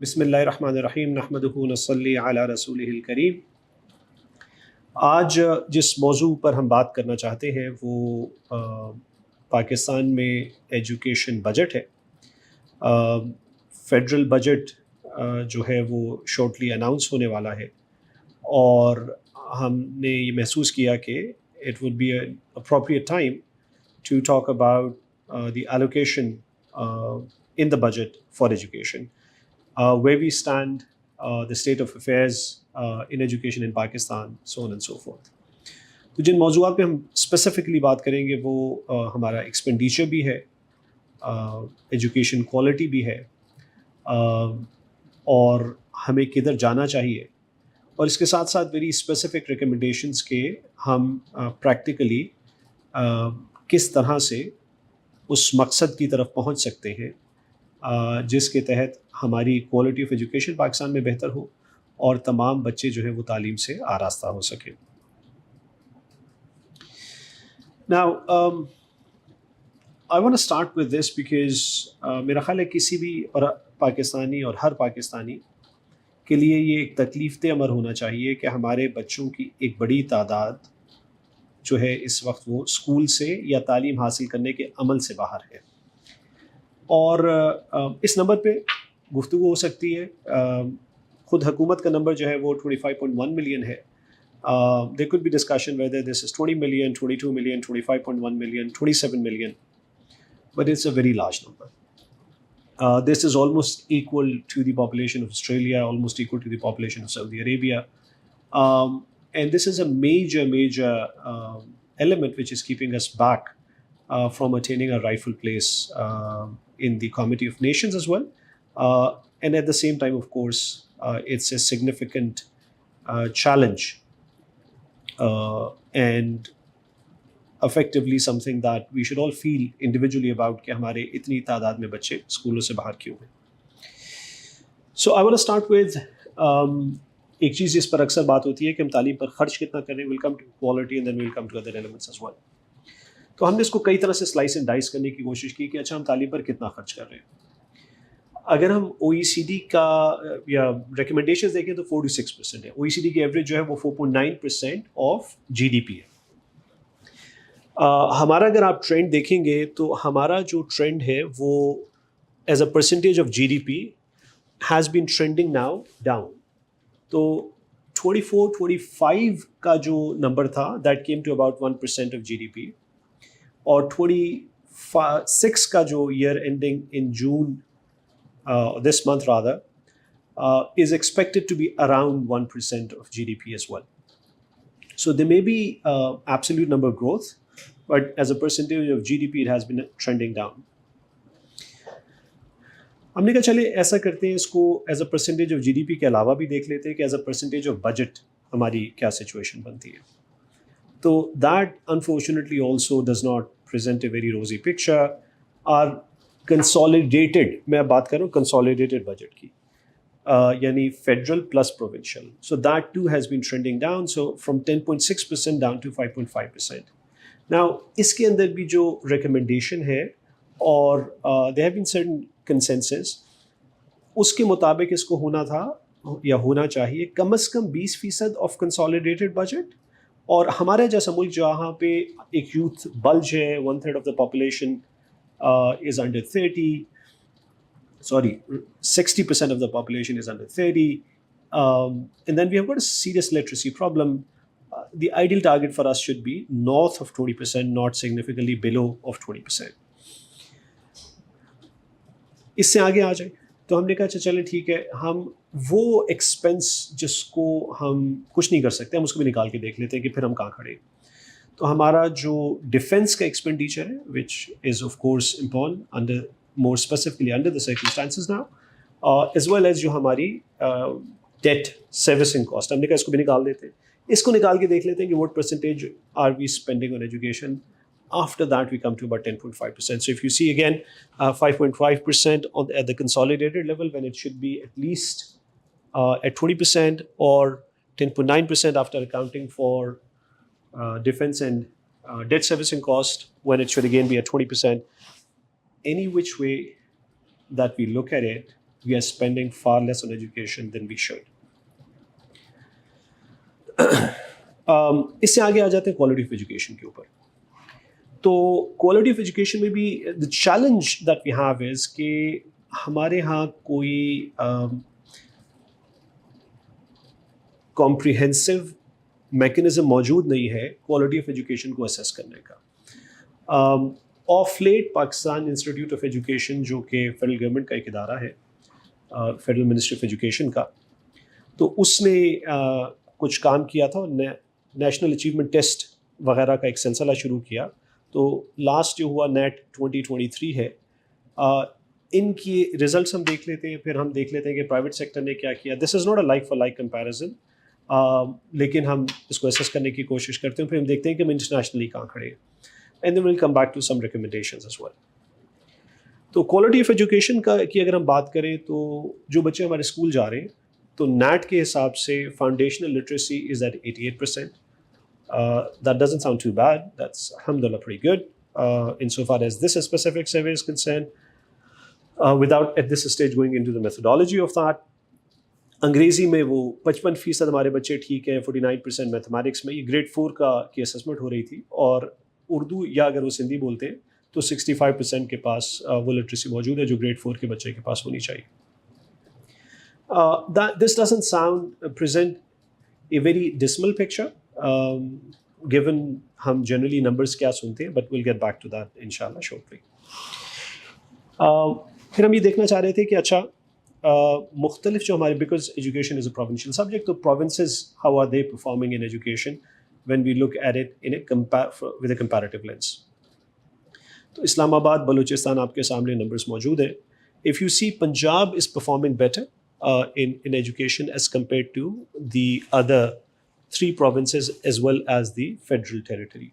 बिस्मिल्लाहिर्रहमानिर्रहीम नहमदुहु नस्सल्ली अला रसूलिहिल करीम। आज जिस मौजू पर हम बात करना चाहते हैं वो पाकिस्तान में एजुकेशन बजट है। फेडरल बजट जो है वो शॉर्टली अनाउंस होने वाला है और हमने ये महसूस किया कि it would be an appropriate time to talk about the allocation in the budget for education, where we stand, the state of affairs in education in Pakistan, so on and so forth. तो जिन मौजूआत पे हम specifically बात करेंगे वो हमारा expenditure भी है, education quality भी है, और हमें किधर जाना चाहिए, और इसके साथ साथ वेरी स्पेसिफिक रिकमेंडेशंस के हम प्रैक्टिकली किस तरह से उस मकसद की तरफ पहुंच सकते हैं जिसके तहत हमारी क्वालिटी ऑफ एजुकेशन पाकिस्तान में बेहतर हो और तमाम बच्चे जो है वो तालीम से आरास्ता हो सके। Now I want to start with this because मेरा ख्याल है किसी भी और पाकिस्तानी और हर पाकिस्तानी के लिए ये एक तकलीफ अमर होना चाहिए कि हमारे बच्चों की एक बड़ी तादाद जो है इस वक्त वो स्कूल से या तालीम हासिल करने के अमल से बाहर है, और इस नंबर पे गुफ्तगू हो सकती है। ख़ुद हुकूमत का नंबर जो है वो 25.1 मिलियन है। There could be discussion whether this is 20 million, 22 million, 25.1 million, 27 million, but it's a very large number. This is almost equal to the population of Australia, almost equal to the population of Saudi Arabia. And this is a major element which is keeping us back from attaining a rightful place in the Committee of Nations as well. And at the same time, of course, it's a significant challenge and effectively something that we should all feel individually about कि हमारे इतनी तादाद में बच्चे स्कूलों से बाहर क्यों हैं. So I want to start with एक चीज़ जिस पर अक्सर बात होती है कि हम तालीम पर ख़र्च कितना कर रहे हैं. Will come to quality and then will come to other elements as well. तो हमने इसको कई तरह से स्लाइस एंड डाइस करने की कोशिश की कि अच्छा हम तालीम पर कितना ख़र्च कर रहे हैं. अगर हम OECD का या रिकमेंडेशंस देखें तो 4 to 6% है. OECD की एवरेज जो है वो 4.9% ऑफ GDP है. हमारा अगर आप ट्रेंड देखेंगे तो हमारा जो ट्रेंड है वो as a percentage of GDP has been trending now down. तो 24-25 का जो नंबर था that came to about 1% of GDP, और 26 का जो year ending in June this month rather is expected to be around 1% of GDP as well. So there may be absolute number growth, but as a percentage of GDP it has been trending down. हमने कहा चले ऐसा करते हैं, इसको as a percentage of GDP के अलावा भी देख लेते हैं कि as a percentage of budget हमारी क्या सिचुएशन बनती है. तो that unfortunately also does not present a very rosy picture. Our consolidated, मैं बात कर रहा हूँ कंसोलिडेटेड बजट की, यानी federal plus provincial, so that too has been trending down, so from 10.6% down to 5.5%. Now इसके अंदर भी जो रिकमेंडेशन है और there have been certain consensus, उसके मुताबिक इसको होना था या होना चाहिए कम से कम 20% ऑफ कंसोलिडेटेड बजट. और हमारे जैसा मुल्क जहाँ पे एक यूथ बल्ज है, 1/3 of the population is under 30, sorry, 60% of the population is under 30, and then we have got a serious literacy problem. The ideal target for us should be north of 20%, not significantly below of 20%. इससे आगे आ जाए तो हमने कहा चले ठीक है, हम वो एक्सपेंस जिसको हम कुछ नहीं कर सकते हम उसको भी निकाल के देख लेते हैं कि फिर हम कहाँ खड़े. तो हमारा जो डिफेंस का एक्सपेंडिचर है, which is of course important under more specifically under the circumstances now, as well as जो हमारी debt servicing cost, हमने कहा इसको भी निकाल देते हैं. इसको निकाल के देख लेते हैं कि what percentage are we spending on education. After that we come to about 10.5%. So if you see again 5.5% at the consolidated level when it should be at least at 20%, or 10.9% after accounting for defense and debt servicing cost when it should again be at 20%. Any which way that we look at it, we are spending far less on education than we should. इससे आगे आ जाते हैं quality of education के ऊपर. तो quality of education में भी the challenge that we have is कि हमारे यहाँ कोई कॉम्प्रिहेंसिव मैकेनिज्म मौजूद नहीं है क्वालिटी ऑफ एजुकेशन को असेस करने का. Of late Pakistan institute of education, जो कि फेडरल गवर्नमेंट का एक इदारा है, फेडरल मिनिस्ट्री ऑफ एजुकेशन का, तो उसने कुछ काम किया था और नेशनल अचीवमेंट टेस्ट वगैरह का एक सिलसिला शुरू किया. तो लास्ट जो हुआ नेट 2023 है, इनकी रिजल्ट्स हम देख लेते हैं, फिर हम देख लेते हैं कि प्राइवेट सेक्टर ने क्या किया. This is not a like for like comparison, लेकिन हम इसको असेस करने की कोशिश करते हैं, फिर हम देखते हैं कि हम इंटरनेशनली कहाँ खड़े हैं. And then will come back to some recommendations as well. तो क्वालिटी ऑफ एजुकेशन का की अगर हम बात करें, तो जो बच्चे हमारे स्कूल जा रहे हैं, तो नैट के हिसाब से foundational literacy is at 88%. That doesn't sound too bad. That's alhamdulillah pretty good insofar as this specific survey is concerned. Without at this stage going into the methodology of that. अंग्रेज़ी में वो 55% हमारे बच्चे ठीक हैं, 49% मैथमेटिक्स में. ये grade 4 की असेसमेंट हो रही थी. और उर्दू या अगर वो सिंधी बोलते हैं तो 65% के पास वो लिटरेसी मौजूद है जो ग्रेड 4 के बच्चे के पास होनी चाहिए. This doesn't present a very dismal picture, given हम generally numbers क्या सुनते हैं, but we'll get back to that inshallah shortly. फिर हम ये देखना चाह रहे थे कि अच्छा मुख्तलिफ जो हमारे, because education is a provincial subject, तो provinces how are they performing in education when we look at it in with a comparative lens. तो इस्लामाबाद, बलूचिस्तान आपके सामने numbers मौजूद हैं. If you see Punjab is performing better in education as compared to the other 3 provinces as well as the federal territory.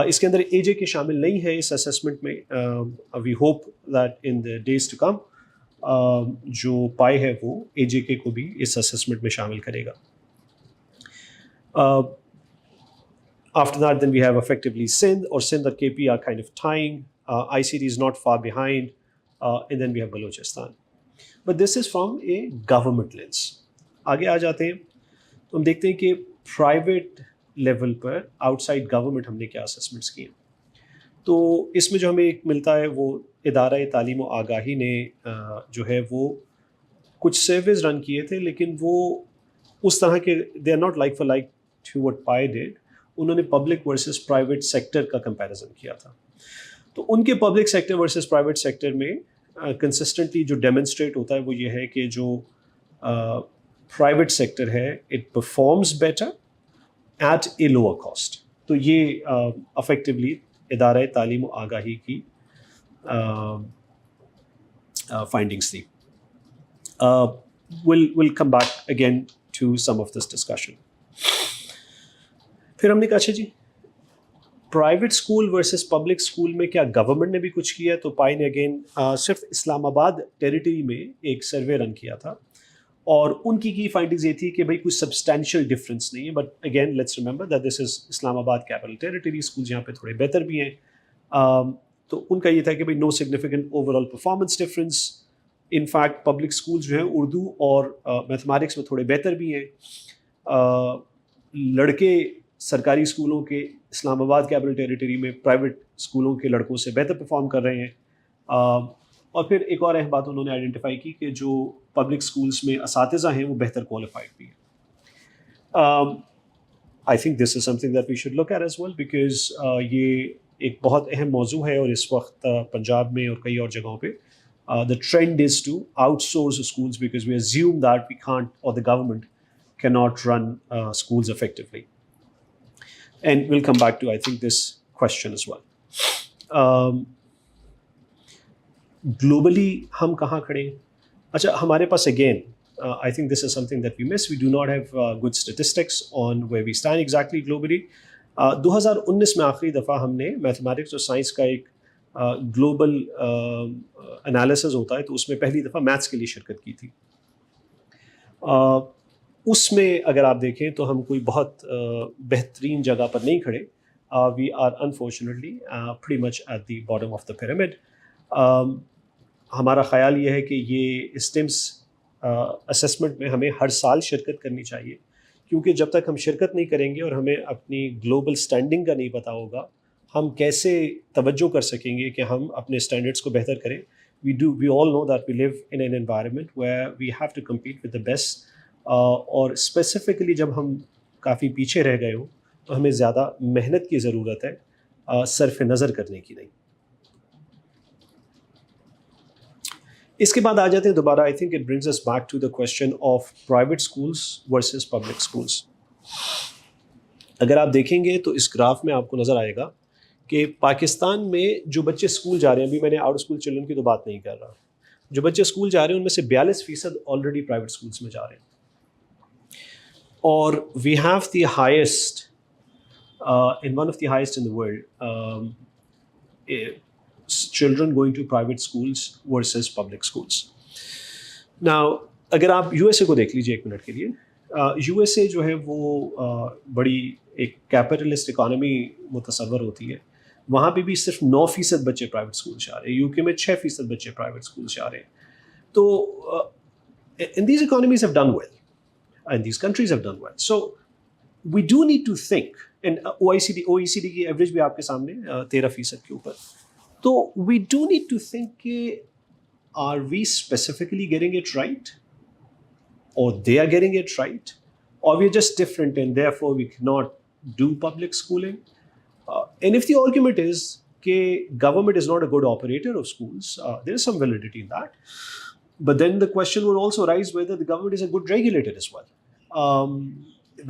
इसके अंदर AJ के शामिल नहीं है इस असेसमेंट में. We hope that in the days to come जो पाए है वो AJ को भी इस असेसमेंट में शामिल करेगा. After that, then we have effectively Sindh, or Sindh or KP are kind of tying. ICT is not far behind, and then we have Balochistan. But this is from a government lens. आगे आ जाते हैं तो हम देखते हैं कि private level पर outside government हमने क्या असेसमेंट्स किए. तो इसमें जो हमें एक मिलता है वो इदारा तालीम व आगाही ने जो है वो कुछ सर्वेज रन किए थे, लेकिन वो उस तरह के they are not like for like to what PIE did. उन्होंने पब्लिक वर्सेस प्राइवेट सेक्टर का कंपैरिजन किया था. तो उनके public sector versus private sector में कंसिस्टेंटली जो डेमोन्स्ट्रेट होता है वो ये है कि जो प्राइवेट सेक्टर है it performs better at a lower cost. तो ये अफेक्टिवली इदारा तालीम व आगाही की फाइंडिंग्स थी. we'll come back again to some of this discussion. फिर हमने कहा अच्छा जी private school versus public school में क्या गवर्नमेंट ने भी कुछ किया. तो पाई ने अगेन सिर्फ इस्लामाबाद टेरिटरी में एक सर्वे रन किया था और उनकी की फाइंडिंग्स ये थी कि भाई कुछ सब्सटैंशियल डिफरेंस नहीं है. But again let's remember that this is Islamabad capital territory. School यहाँ पे थोड़े बेहतर भी हैं. तो उनका ये था कि भाई no significant overall performance difference. In fact public schools जो हैं उर्दू और मैथमेटिक्स में थोड़े बेहतर भी हैं. लड़के सरकारी स्कूलों के इस्लामाबाद कैपिटल टेरिटरी में प्राइवेट स्कूलों के लड़कों से बेहतर परफॉर्म कर रहे हैं. और फिर एक और अहम बात उन्होंने आइडेंटिफाई की कि जो पब्लिक स्कूल्स में असातिज़ा हैं वो बेहतर क्वालिफाइड भी हैं. I think this is something that we should look at as well because ये एक बहुत अहम मौजू है और इस वक्त पंजाब में और कई और जगहों पे the trend is to outsource schools because we assume that we can't और the government can not run schools effectively. And we'll come back to, I think, this question as well. Globally, हम कहाँ खड़े हैं? अच्छा, हमारे पास again, I think this is something that we miss. We do not have good statistics on where we stand exactly globally. 2019 में आखिरी दफ़ा हमने मैथमेटिक्स और साइंस का एक ग्लोबल एनालिसिस होता है तो उसमें पहली दफ़ा मैथ्स के लिए शिरकत की थी. उसमें अगर आप देखें तो हम कोई बहुत बेहतरीन जगह पर नहीं खड़े. We are unfortunately pretty much at the bottom of the pyramid. हमारा ख़्याल ये है कि ये स्टेम्स असेसमेंट में हमें हर साल शिरकत करनी चाहिए, क्योंकि जब तक हम शिरकत नहीं करेंगे और हमें अपनी ग्लोबल स्टैंडिंग का नहीं पता होगा, हम कैसे तवज्जो कर सकेंगे कि हम अपने स्टैंडर्ड्स को बेहतर करें. We all know that we live in an environment where we have to compete with the best. और स्पेसिफिकली जब हम काफ़ी पीछे रह गए हो तो हमें ज़्यादा मेहनत की ज़रूरत है, सरफ नज़र करने की नहीं. इसके बाद आ जाते हैं दोबारा. I think it brings us back to the question of private schools versus public schools. अगर आप देखेंगे तो इस ग्राफ में आपको नज़र आएगा कि पाकिस्तान में जो बच्चे स्कूल जा रहे हैं, अभी मैंने आउट स्कूल चिल्ड्रन की तो बात नहीं कर रहा, जो बच्चे स्कूल जा रहे हैं उनमें से 42% ऑलरेडी प्राइवेट स्कूल्स में जा रहे हैं. और we have the highest in one of the highest in the world, children going to private schools versus public schools. Now, अगर आप USA को देख लीजिए एक मिनट के लिए, USA जो है वो बड़ी एक कैपिटलिस्ट इकॉनमी मुतसव्वर होती है. वहाँ पे भी सिर्फ 9% बच्चे प्राइवेट स्कूल जा रहे हैं. यूके में 6% बच्चे प्राइवेट स्कूल जा रहे हैं. तो and these economies have done well, and these countries have done well. So we do need to think, and OECD की एवरेज भी आपके सामने 13% के ऊपर. तो we do need to think कि are we specifically getting it right, or they are getting it right, or we're just different and therefore we cannot do public schooling. And if the argument is that government is not a good operator of schools, there is some validity in that. But then the question would also arise whether the government is a good regulator as well.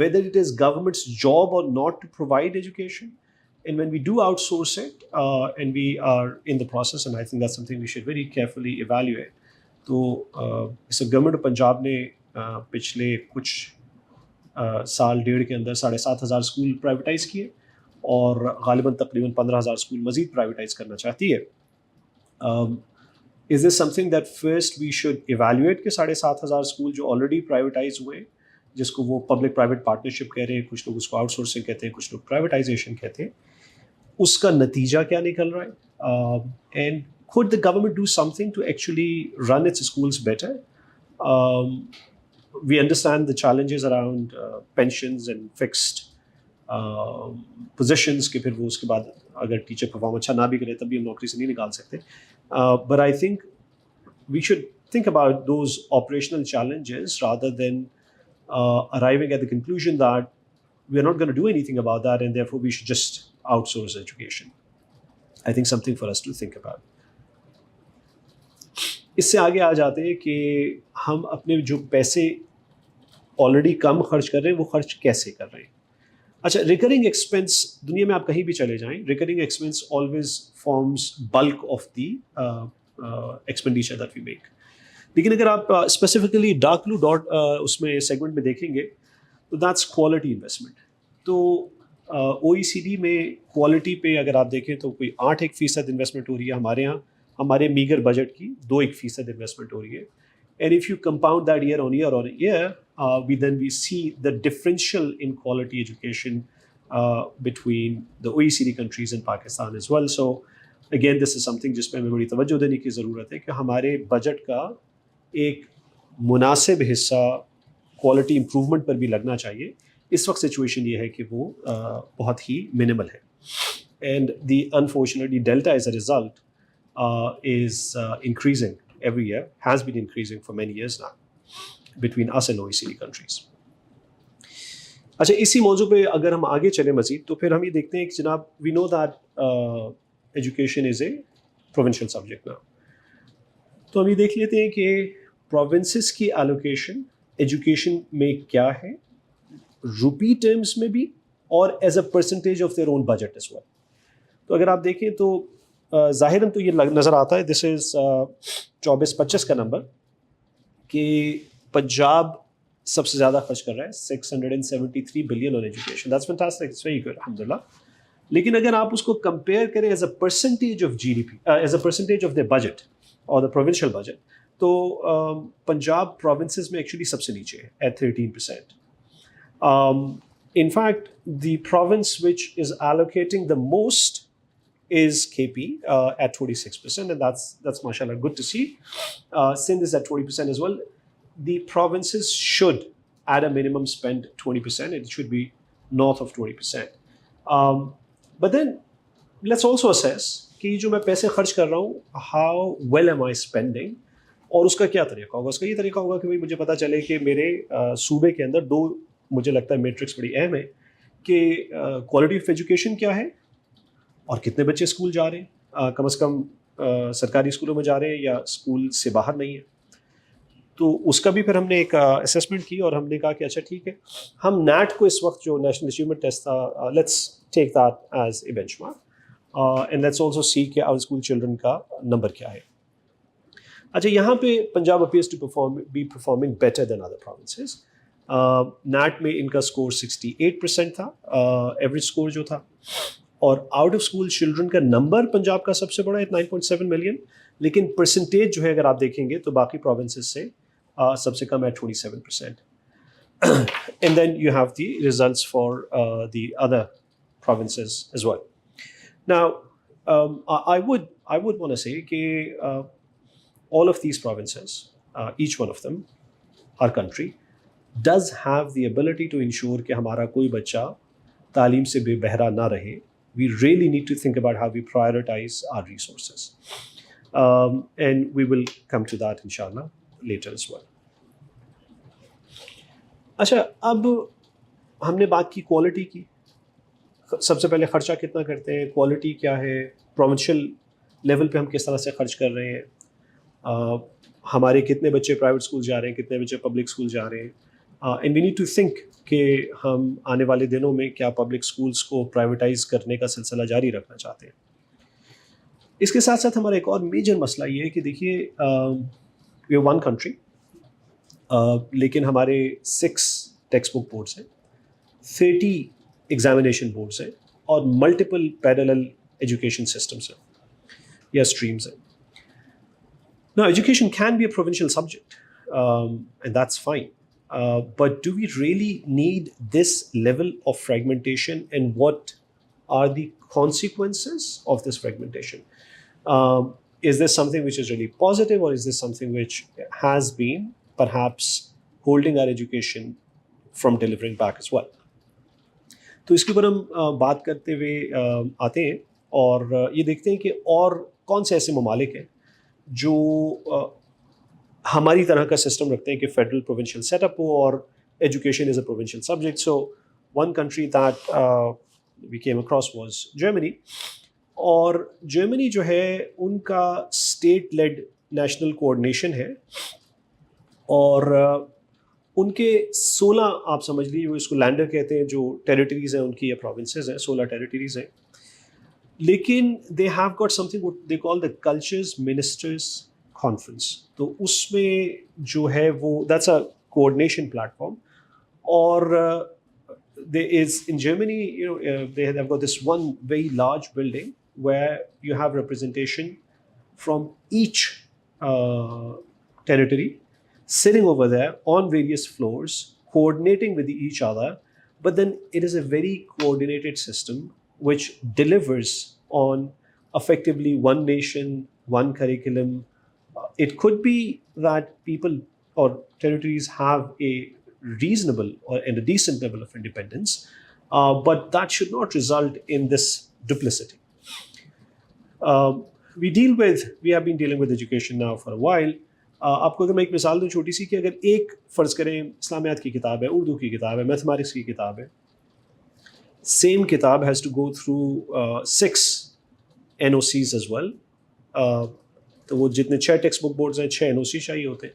Whether it is government's job or not to provide education. And when we do outsource it, and we are in the process, and I think that's something we should very carefully evaluate. तो इस government of Punjab ने पिछले कुछ साल डेढ़ के अंदर 7,500 school privatise किए और गालिबन तकरीबन 15,000 स्कूल मज़ीद प्राइवेटाइज करना चाहती है. Is this something that first we should evaluate के 7,500 स्कूल जो ऑलरेडी प्राइवेटाइज हुए, जिसको वो पब्लिक प्राइवेट पार्टनरशिप कह रहे हैं, कुछ लोग उसको आउटसोर्सिंग कहते हैं, कुछ लोग प्राइवेटाइजेशन कहते हैं, उसका नतीजा क्या निकल रहा है? And could the government do something to actually run its schools better? We understand the challenges around pensions and fixed positions कि फिर वो उसके बाद अगर टीचर परफॉर्म अच्छा ना भी करे तब भी हम नौकरी से नहीं निकाल सकते. But I think we should think about those operational challenges rather than arriving at the conclusion that we're not going to do anything about that and therefore we should just outsource education. I think something for us to think about. इससे आगे आ जाते हैं कि हम अपने जो पैसे already कम खर्च कर रहे हैं वो खर्च कैसे कर रहे हैं. अच्छा, रिकरिंग एक्सपेंस, दुनिया में आप कहीं भी चले जाएं, recurring expense always forms bulk of the expenditure that we make. लेकिन अगर आप स्पेसिफिकली darkblue उसमें सेगमेंट में देखेंगे तो दैट्स क्वालिटी इन्वेस्टमेंट. तो OECD में क्वालिटी पे अगर आप देखें तो कोई 8% इन्वेस्टमेंट हो रही है. हमारे यहाँ हमारे मीगर बजट की 2% इन्वेस्टमेंट हो रही है. And if you compound that year on year we see the differential in quality education between the OECD countries and Pakistan as well. So again, this is something जिस पे हमें बड़ी तवज्जो देने की ज़रूरत है कि हमारे बजट का एक मुनासिब हिस्सा क्वालिटी इम्प्रूवमेंट पर भी लगना चाहिए. इस वक्त सिचुएशन ये है कि वो बहुत ही मिनिमल है. And the unfortunately delta as a result is increasing every year, has been increasing for many years now between us and OECD countries. अच्छा, इसी मौजू पे अगर हम आगे चलें मज़ीद तो फिर हम ये देखते हैं कि जनाब we know that education is a provincial subject now. तो हम ये देख लेते हैं कि provinces की allocation education में क्या है, रुपी टर्म्स में भी और as a percentage of their own budget as well. तो अगर आप देखें तो ज़ाहिरन तो ये नज़र आता है, दिस इज़ 24-25 का नंबर, कि पंजाब सबसे ज़्यादा खर्च कर रहा है, 673 billion on education. That's fantastic, it's very good, अल्हम्दुलिल्लाह. लेकिन अगर आप उसको कंपेयर करें as a percentage of GDP, as a percentage of the budget और द प्रोविंशियल बजट, तो पंजाब प्रोविंसेस में एक्चुअली सबसे नीचे है at 13%. In fact, the province which is allocating the most is KP at 26%, and that's mashallah good to see. Sindh is at 20% as well. The provinces should, at a minimum, spend 20%. It should be north of 20%. But then let's also assess कि जो मैं पैसे खर्च कर रहा हूँ, how well am I spending, और उसका क्या तरीका होगा. उसका ये तरीका होगा कि भाई मुझे पता चले कि मेरे सूबे के अंदर दो, मुझे लगता है मैट्रिक्स बड़ी अहम है कि क्वालिटी ऑफ एजुकेशन क्या है और कितने बच्चे स्कूल जा रहे हैं, कम से कम सरकारी स्कूलों में जा रहे हैं या स्कूल से बाहर नहीं है. तो उसका भी फिर हमने एक असेसमेंट की और हमने कहा कि अच्छा ठीक है, हम नैट को इस वक्त जो नेशनल अचीवमेंट टेस्ट था, let's take that as a benchmark and let's also see कि आवर स्कूल चिल्ड्रन का नंबर क्या है. अच्छा, यहाँ पे Punjab appears to be performing better than other provinces. NAT में इनका स्कोर 68% था, एवरेज स्कोर जो था, और आउट ऑफ स्कूल चिल्ड्रन का नंबर पंजाब का सबसे बड़ा है 9.7 मिलियन, लेकिन परसेंटेज जो है अगर आप देखेंगे तो बाकी प्रोविंसेस से सबसे कम है 27%. And then you have the results for the other provinces as well. Now, I would want to say that all of these provinces, each one of them, our country, does have the ability to ensure कि हमारा कोई बच्चा तालीम से बेबहरा ना रहे. We really need to think about how we prioritize our resources. And we will come to that inshallah later as well. अच्छा, अब हमने बात की क्वालिटी की. सबसे पहले खर्चा कितना करते हैं, क्वालिटी क्या है, प्रोविंशियल लेवल पे हम किस तरह से खर्च कर रहे हैं, हमारे कितने बच्चे प्राइवेट स्कूल जा रहे हैं, कितने बच्चे पब्लिक स्कूल जा रहे हैं. And we need to think कि हम आने वाले दिनों में क्या पब्लिक स्कूल्स को प्राइवेटाइज करने का सिलसिला जारी रखना चाहते हैं. इसके साथ साथ हमारा एक और मेजर मसला ये है कि देखिए, वी आर वन कंट्री, लेकिन हमारे 6 टेक्स्ट बुक बोर्ड्स हैं, 30 एग्जामिनेशन बोर्ड्स हैं और मल्टीपल पैरेलल एजुकेशन सिस्टम्स हैं या स्ट्रीम्स हैं. Now, education can be a provincial subject, and that's fine. But do we really need this level of fragmentation, and what are the consequences of this fragmentation? Is this something which is really positive, or is this something which has been perhaps holding our education from delivering back as well? तो इसके ऊपर हम बात करते हुए आते हैं और ये देखते हैं कि और कौन से ऐसे ममालिक हैं जो हमारी तरह का सिस्टम रखते हैं कि फेडरल प्रोविंशियल सेटअप हो और education is a provincial subject. So one country that we came across was Germany, और जर्मनी जो है उनका स्टेट लेड नेशनल कोऑर्डिनेशन है, और उनके 16, आप समझ लीजिए, वो इसको लैंडर कहते हैं, जो टेरिटरीज़ हैं उनकी या प्रोविंसेस हैं, 16 टेरिटरीज़ हैं. लेकिन they have got something they call the cultures ministers conference. तो उसमें जो है वो दैट्स अ कोऑर्डिनेशन प्लेटफॉर्म, और there is in Germany, they have got this one very large building where you have representation from each territory sitting over there on various floors, coordinating with each other. But then it is a very coordinated system which delivers on effectively one nation, one curriculum. It could be that people or territories have a reasonable and a decent level of independence, but that should not result in this duplicity. We have been dealing with education now for a while. आपको अगर मैं एक मिसाल दूँ छोटी सी, कि अगर एक फ़र्ज़ करें इस्लामियात की किताब है, उर्दू की किताब है, मैथमेटिक्स की किताब है, सेम किताब has to go through 6 NOCs as well. तो वो जितने 6 टेक्स्ट बुक बोर्ड्स हैं, 6 NOC चाहिए होते हैं.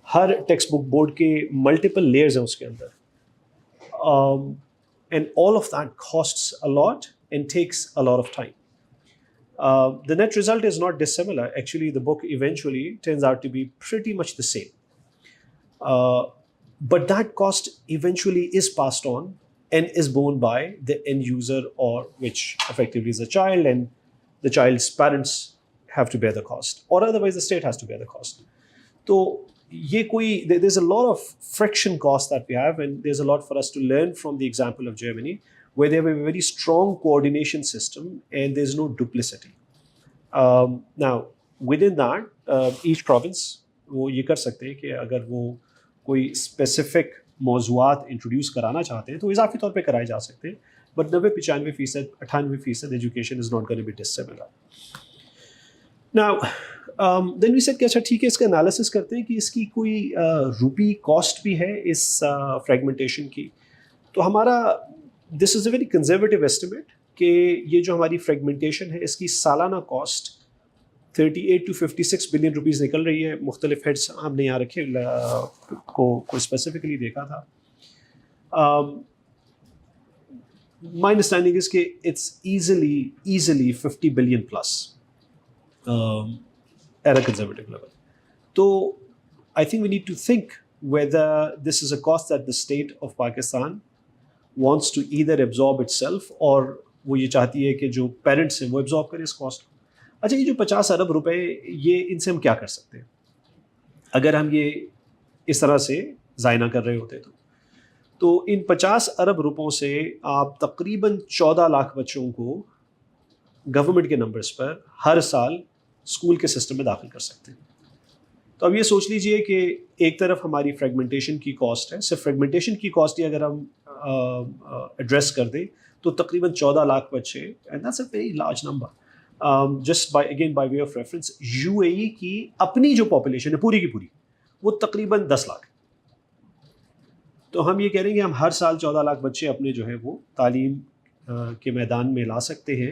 हर टेक्स्ट बुक बोर्ड के मल्टीपल लेयर्स हैं उसके अंदर, and all of that costs a lot and takes a lot of time. The net result is not dissimilar. Actually, the book eventually turns out to be pretty much the same. But that cost eventually is passed on and is borne by the end user, or which effectively is the child, and the child's parents have to bear the cost, or otherwise the state has to bear the cost. So there's a lot of friction cost that we have, and there's a lot for us to learn from the example of Germany, where they have a very strong coordination system and there's no duplicity. Now, within that, each province वो ये कर सकते हैं कि अगर वो कोई specific मौज़ूआत introduce कराना चाहते हैं तो इजाफी तौर पे कराए जा सकते हैं, but 90-95%, 98% education is not going to be dissimilar. Now then we said कि अच्छा ठीक है, इसका एनालिसिस करते हैं कि इसकी कोई रुपी कॉस्ट भी है इस फ्रेगमेंटेशन की. तो हमारा this is a very conservative estimate कि ये जो हमारी फ्रेगमेंटेशन है इसकी सालाना कॉस्ट 38 to 56 बिलियन रुपीज़ निकल रही है. मुख्तलिफ हेड्स हमने यहाँ रखे को स्पेसिफिकली देखा था. माई अंडरस्टैंडिंग इज़ कि it's easily 50 billion plus at a conservative level. So I think we need to think whether this is a cost that the state of Pakistan wants to either absorb itself or वो ये चाहती है कि जो parents हैं वो absorb करें इस कॉस्ट. अच्छा, ये जो 50 अरब रुपए, ये इनसे हम क्या कर सकते हैं अगर हम ये इस तरह से ज़ायना कर रहे होते तो इन 50 अरब रुपयों से आप तकरीबन 14 लाख बच्चों को गवर्नमेंट के नंबर्स पर हर साल स्कूल के सिस्टम में दाखिल कर सकते हैं. तो अब ये सोच लीजिए कि एक तरफ हमारी फ्रेगमेंटेशन की कॉस्ट है, सिर्फ फ्रेगमेंटेशन की कॉस्ट ही अगर हम एड्रेस कर दें तो तकरीबन 14 लाख बच्चे, and that's a very large number. Just by way of reference, UAE की अपनी जो पॉपुलेशन है पूरी की पूरी वो तकरीबन 10 लाख. तो हम ये कह रहे हैं कि हम हर साल 14 लाख बच्चे अपने जो है वो तालीम के मैदान में ला सकते हैं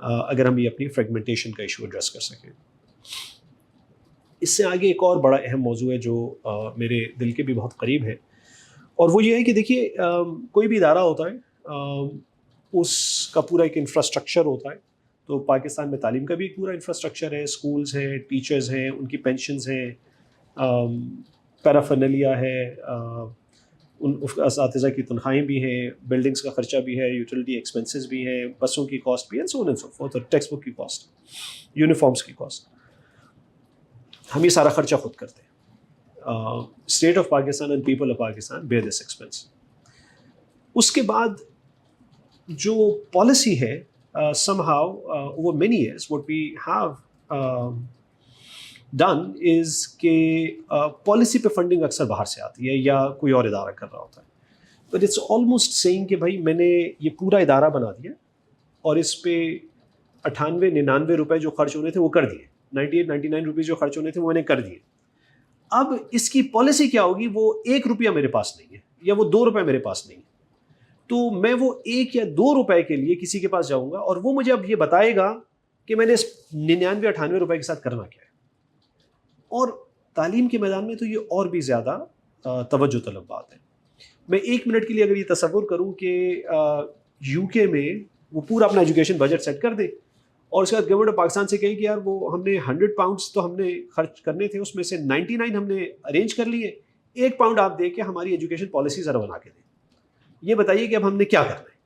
अगर हम ये अपनी फ्रेगमेंटेशन का इशू एड्रेस कर सकें. इससे आगे एक और बड़ा अहम मौजू है जो मेरे दिल के भी बहुत करीब है, और वो ये है कि देखिए कोई भी इदारा होता है उसका पूरा एक इंफ्रास्ट्रक्चर होता है. तो पाकिस्तान में तालीम का भी एक पूरा इंफ्रास्ट्रक्चर है, स्कूल्स हैं, टीचर्स हैं, उनकी पेंशन्स हैं, पैराफर्नलिया है, उन असातिज़ा की तनख्वाहें भी हैं, बिल्डिंग्स का खर्चा भी है, यूटिलिटी एक्सपेंसेस भी हैं, बसों की कॉस्ट भी है, so on and so forth, और टेक्स्ट बुक की कॉस्ट, यूनिफॉर्म्स की कॉस्ट. हम ये सारा खर्चा खुद करते हैं. State of Pakistan and people of Pakistan bear this expense. उसके बाद जो पॉलिसी है somehow over many years what we have done is कि पॉलिसी पे फंडिंग अक्सर बाहर से आती है या कोई और इदारा कर रहा होता है. बट इट्स ऑलमोस्ट सेइंग कि भाई मैंने ये पूरा इदारा बना दिया और इस पे 98-99 रुपए जो खर्च होने थे वो कर दिए, 98-99 रुपीज़ जो खर्च होने थे वो मैंने कर दिए. अब इसकी पॉलिसी क्या होगी, वो 1 रुपया मेरे पास नहीं है या वो 2 रुपये मेरे पास नहीं है. तो मैं वो 1 या 2 रुपए के लिए किसी के पास जाऊंगा और वो मुझे अब ये बताएगा कि मैंने इस 99-98 रुपए के साथ करना क्या है. और तालीम के मैदान में तो ये और भी ज़्यादा तवज्जो तलब बात है. मैं 1 मिनट के लिए अगर ये तसव्वुर करूं कि यूके में वो पूरा अपना एजुकेशन बजट सेट कर दे और उसके बाद गवर्नमेंट ऑफ पाकिस्तान से कहें कि यार वो हमने 100 पाउंड्स तो हमने खर्च करने थे, उसमें से 99 हमने अरेंज कर लिए, 1 पाउंड आप दे के हमारी एजुकेशन पॉलिसी ज़रा बना के दें. ये बताइए कि अब हमने क्या करना है.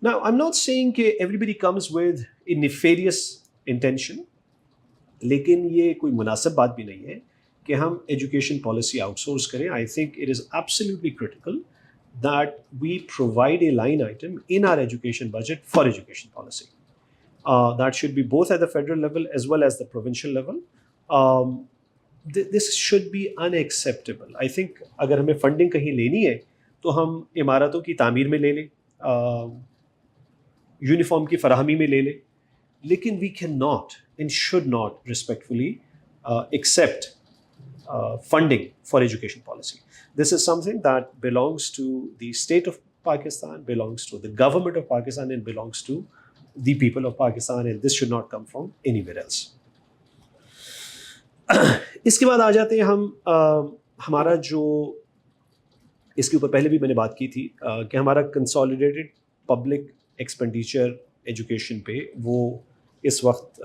Now, I'm not saying कि everybody comes with a nefarious intention, लेकिन ये कोई मुनासिब बात भी नहीं है कि हम एजुकेशन पॉलिसी आउटसोर्स करें. I think it is absolutely critical that we provide a line item in our education budget for education policy. That should be both at the federal level as well as the provincial level. This should be unacceptable. I think अगर हमें funding कहीं लेनी है तो हम इमारतों की तामीर में ले लें, यूनिफॉर्म की फराहमी में ले लें, लेकिन we can not and should not respectfully accept funding for education policy. This is something that belongs to the state of Pakistan, belongs to the government of Pakistan and belongs to the people of Pakistan, and this should not come from anywhere else. इसके बाद आ जाते हैं हम हमारा जो, इसके ऊपर पहले भी मैंने बात की थी कि हमारा कंसोलिडेटेड पब्लिक एक्सपेंडिचर एजुकेशन पे वो इस वक्त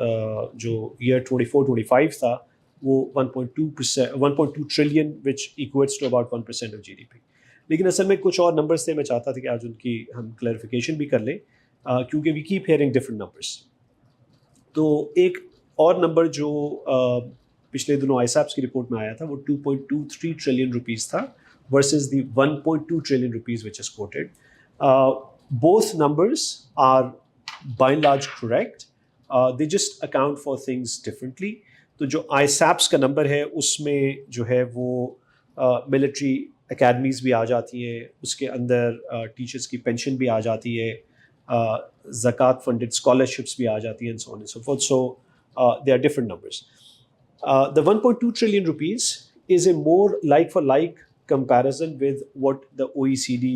जो ईयर 24-25 था वो 1.2 trillion which equates to about 1% of GDP. लेकिन असल में कुछ और नंबर्स थे, मैं चाहता था कि आज उनकी हम क्लैरिफिकेशन भी कर लें क्योंकि we keep hearing different numbers. तो एक और नंबर जो पिछले दिनों ISAPS की रिपोर्ट में आया था वो 2.23 ट्रिलियन रुपीज़ था versus the 1.2 trillion rupees which is quoted. Both numbers are by and large correct. They just account for things differently. तो जो ISAPS का नंबर है उसमें जो है वो मिलिट्री अकेडमीज़ भी आ जाती हैं, उसके अंदर टीचर्स की पेंशन भी आ जाती है, ज़कात फंडेड स्कॉलरशिप्स भी आ जाती हैं, and so on and so forth. So there are different numbers. The 1.2 trillion rupees is a more like-for-like comparison with what the OECD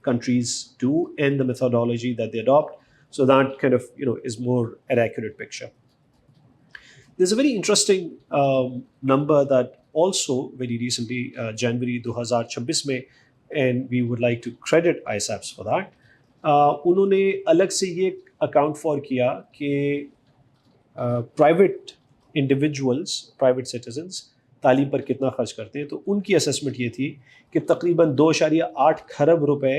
countries do and the methodology that they adopt. So that kind of is more an accurate picture. There's a very interesting number that also very recently, January 2026 में, and we would like to credit ISAPS for that. उन्होंने अलग से ये account for किया कि private individuals, private citizens तालीम पर कितना खर्च करते हैं. तो उनकी assessment ये थी कि तकरीबन 2.8 खरब रुपए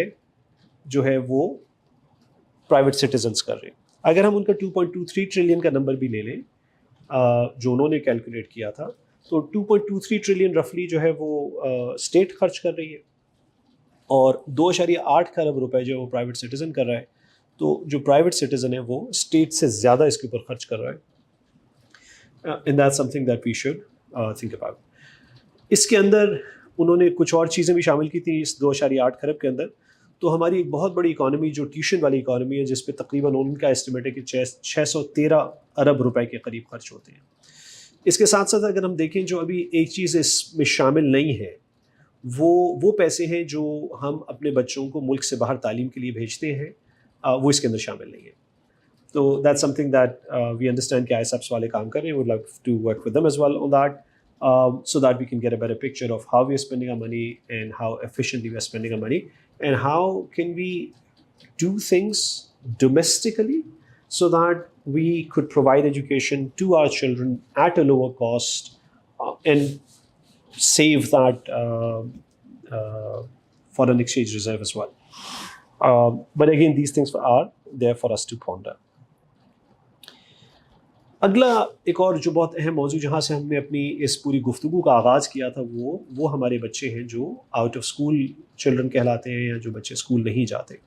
जो है वो प्राइवेट सिटीजन्स कर रहे हैं. अगर हम उनका 2.23 ट्रिलियन का नंबर भी ले लें जो उन्होंने कैलकुलेट किया था, तो 2.23 ट्रिलियन रफली जो है वो स्टेट खर्च कर रही है और 2.8 खरब रुपए जो वो प्राइवेट सिटीजन कर रहा है. तो जो प्राइवेट सिटीजन है वो स्टेट से ज़्यादा इसके ऊपर खर्च कर रहा है. And that's something that we should think about. इसके अंदर उन्होंने कुछ और चीज़ें भी शामिल की थी इस 2.8 खरब के अंदर. तो हमारी एक बहुत बड़ी इकॉनमी जो ट्यूशन वाली इकॉनमी है, जिस पे तकरीबन उनका एस्टिमेट है कि 613 अरब रुपए के करीब खर्च होते हैं. इसके साथ साथ अगर हम देखें जो अभी एक चीज़ इसमें शामिल नहीं है वो पैसे हैं जो हम अपने बच्चों को मुल्क से बाहर तालीम के लिए भेजते हैं, वो इसके अंदर शामिल नहीं है. तो that's something that we understand कि ISAPS वाले काम कर रहे हैं. Would like to work with them as well on that. So that we can get a better picture of how we are spending our money and how efficiently we are spending our money, and how can we do things domestically so that we could provide education to our children at a lower cost and save that foreign exchange reserve as well. But again, these things are there for us to ponder. अगला एक और जो बहुत अहम मौजू जहाँ से हमने अपनी इस पूरी गुफ्तगू का आगाज़ किया था वो हमारे बच्चे हैं जो आउट ऑफ स्कूल चिल्ड्रन कहलाते हैं या जो बच्चे स्कूल नहीं जाते.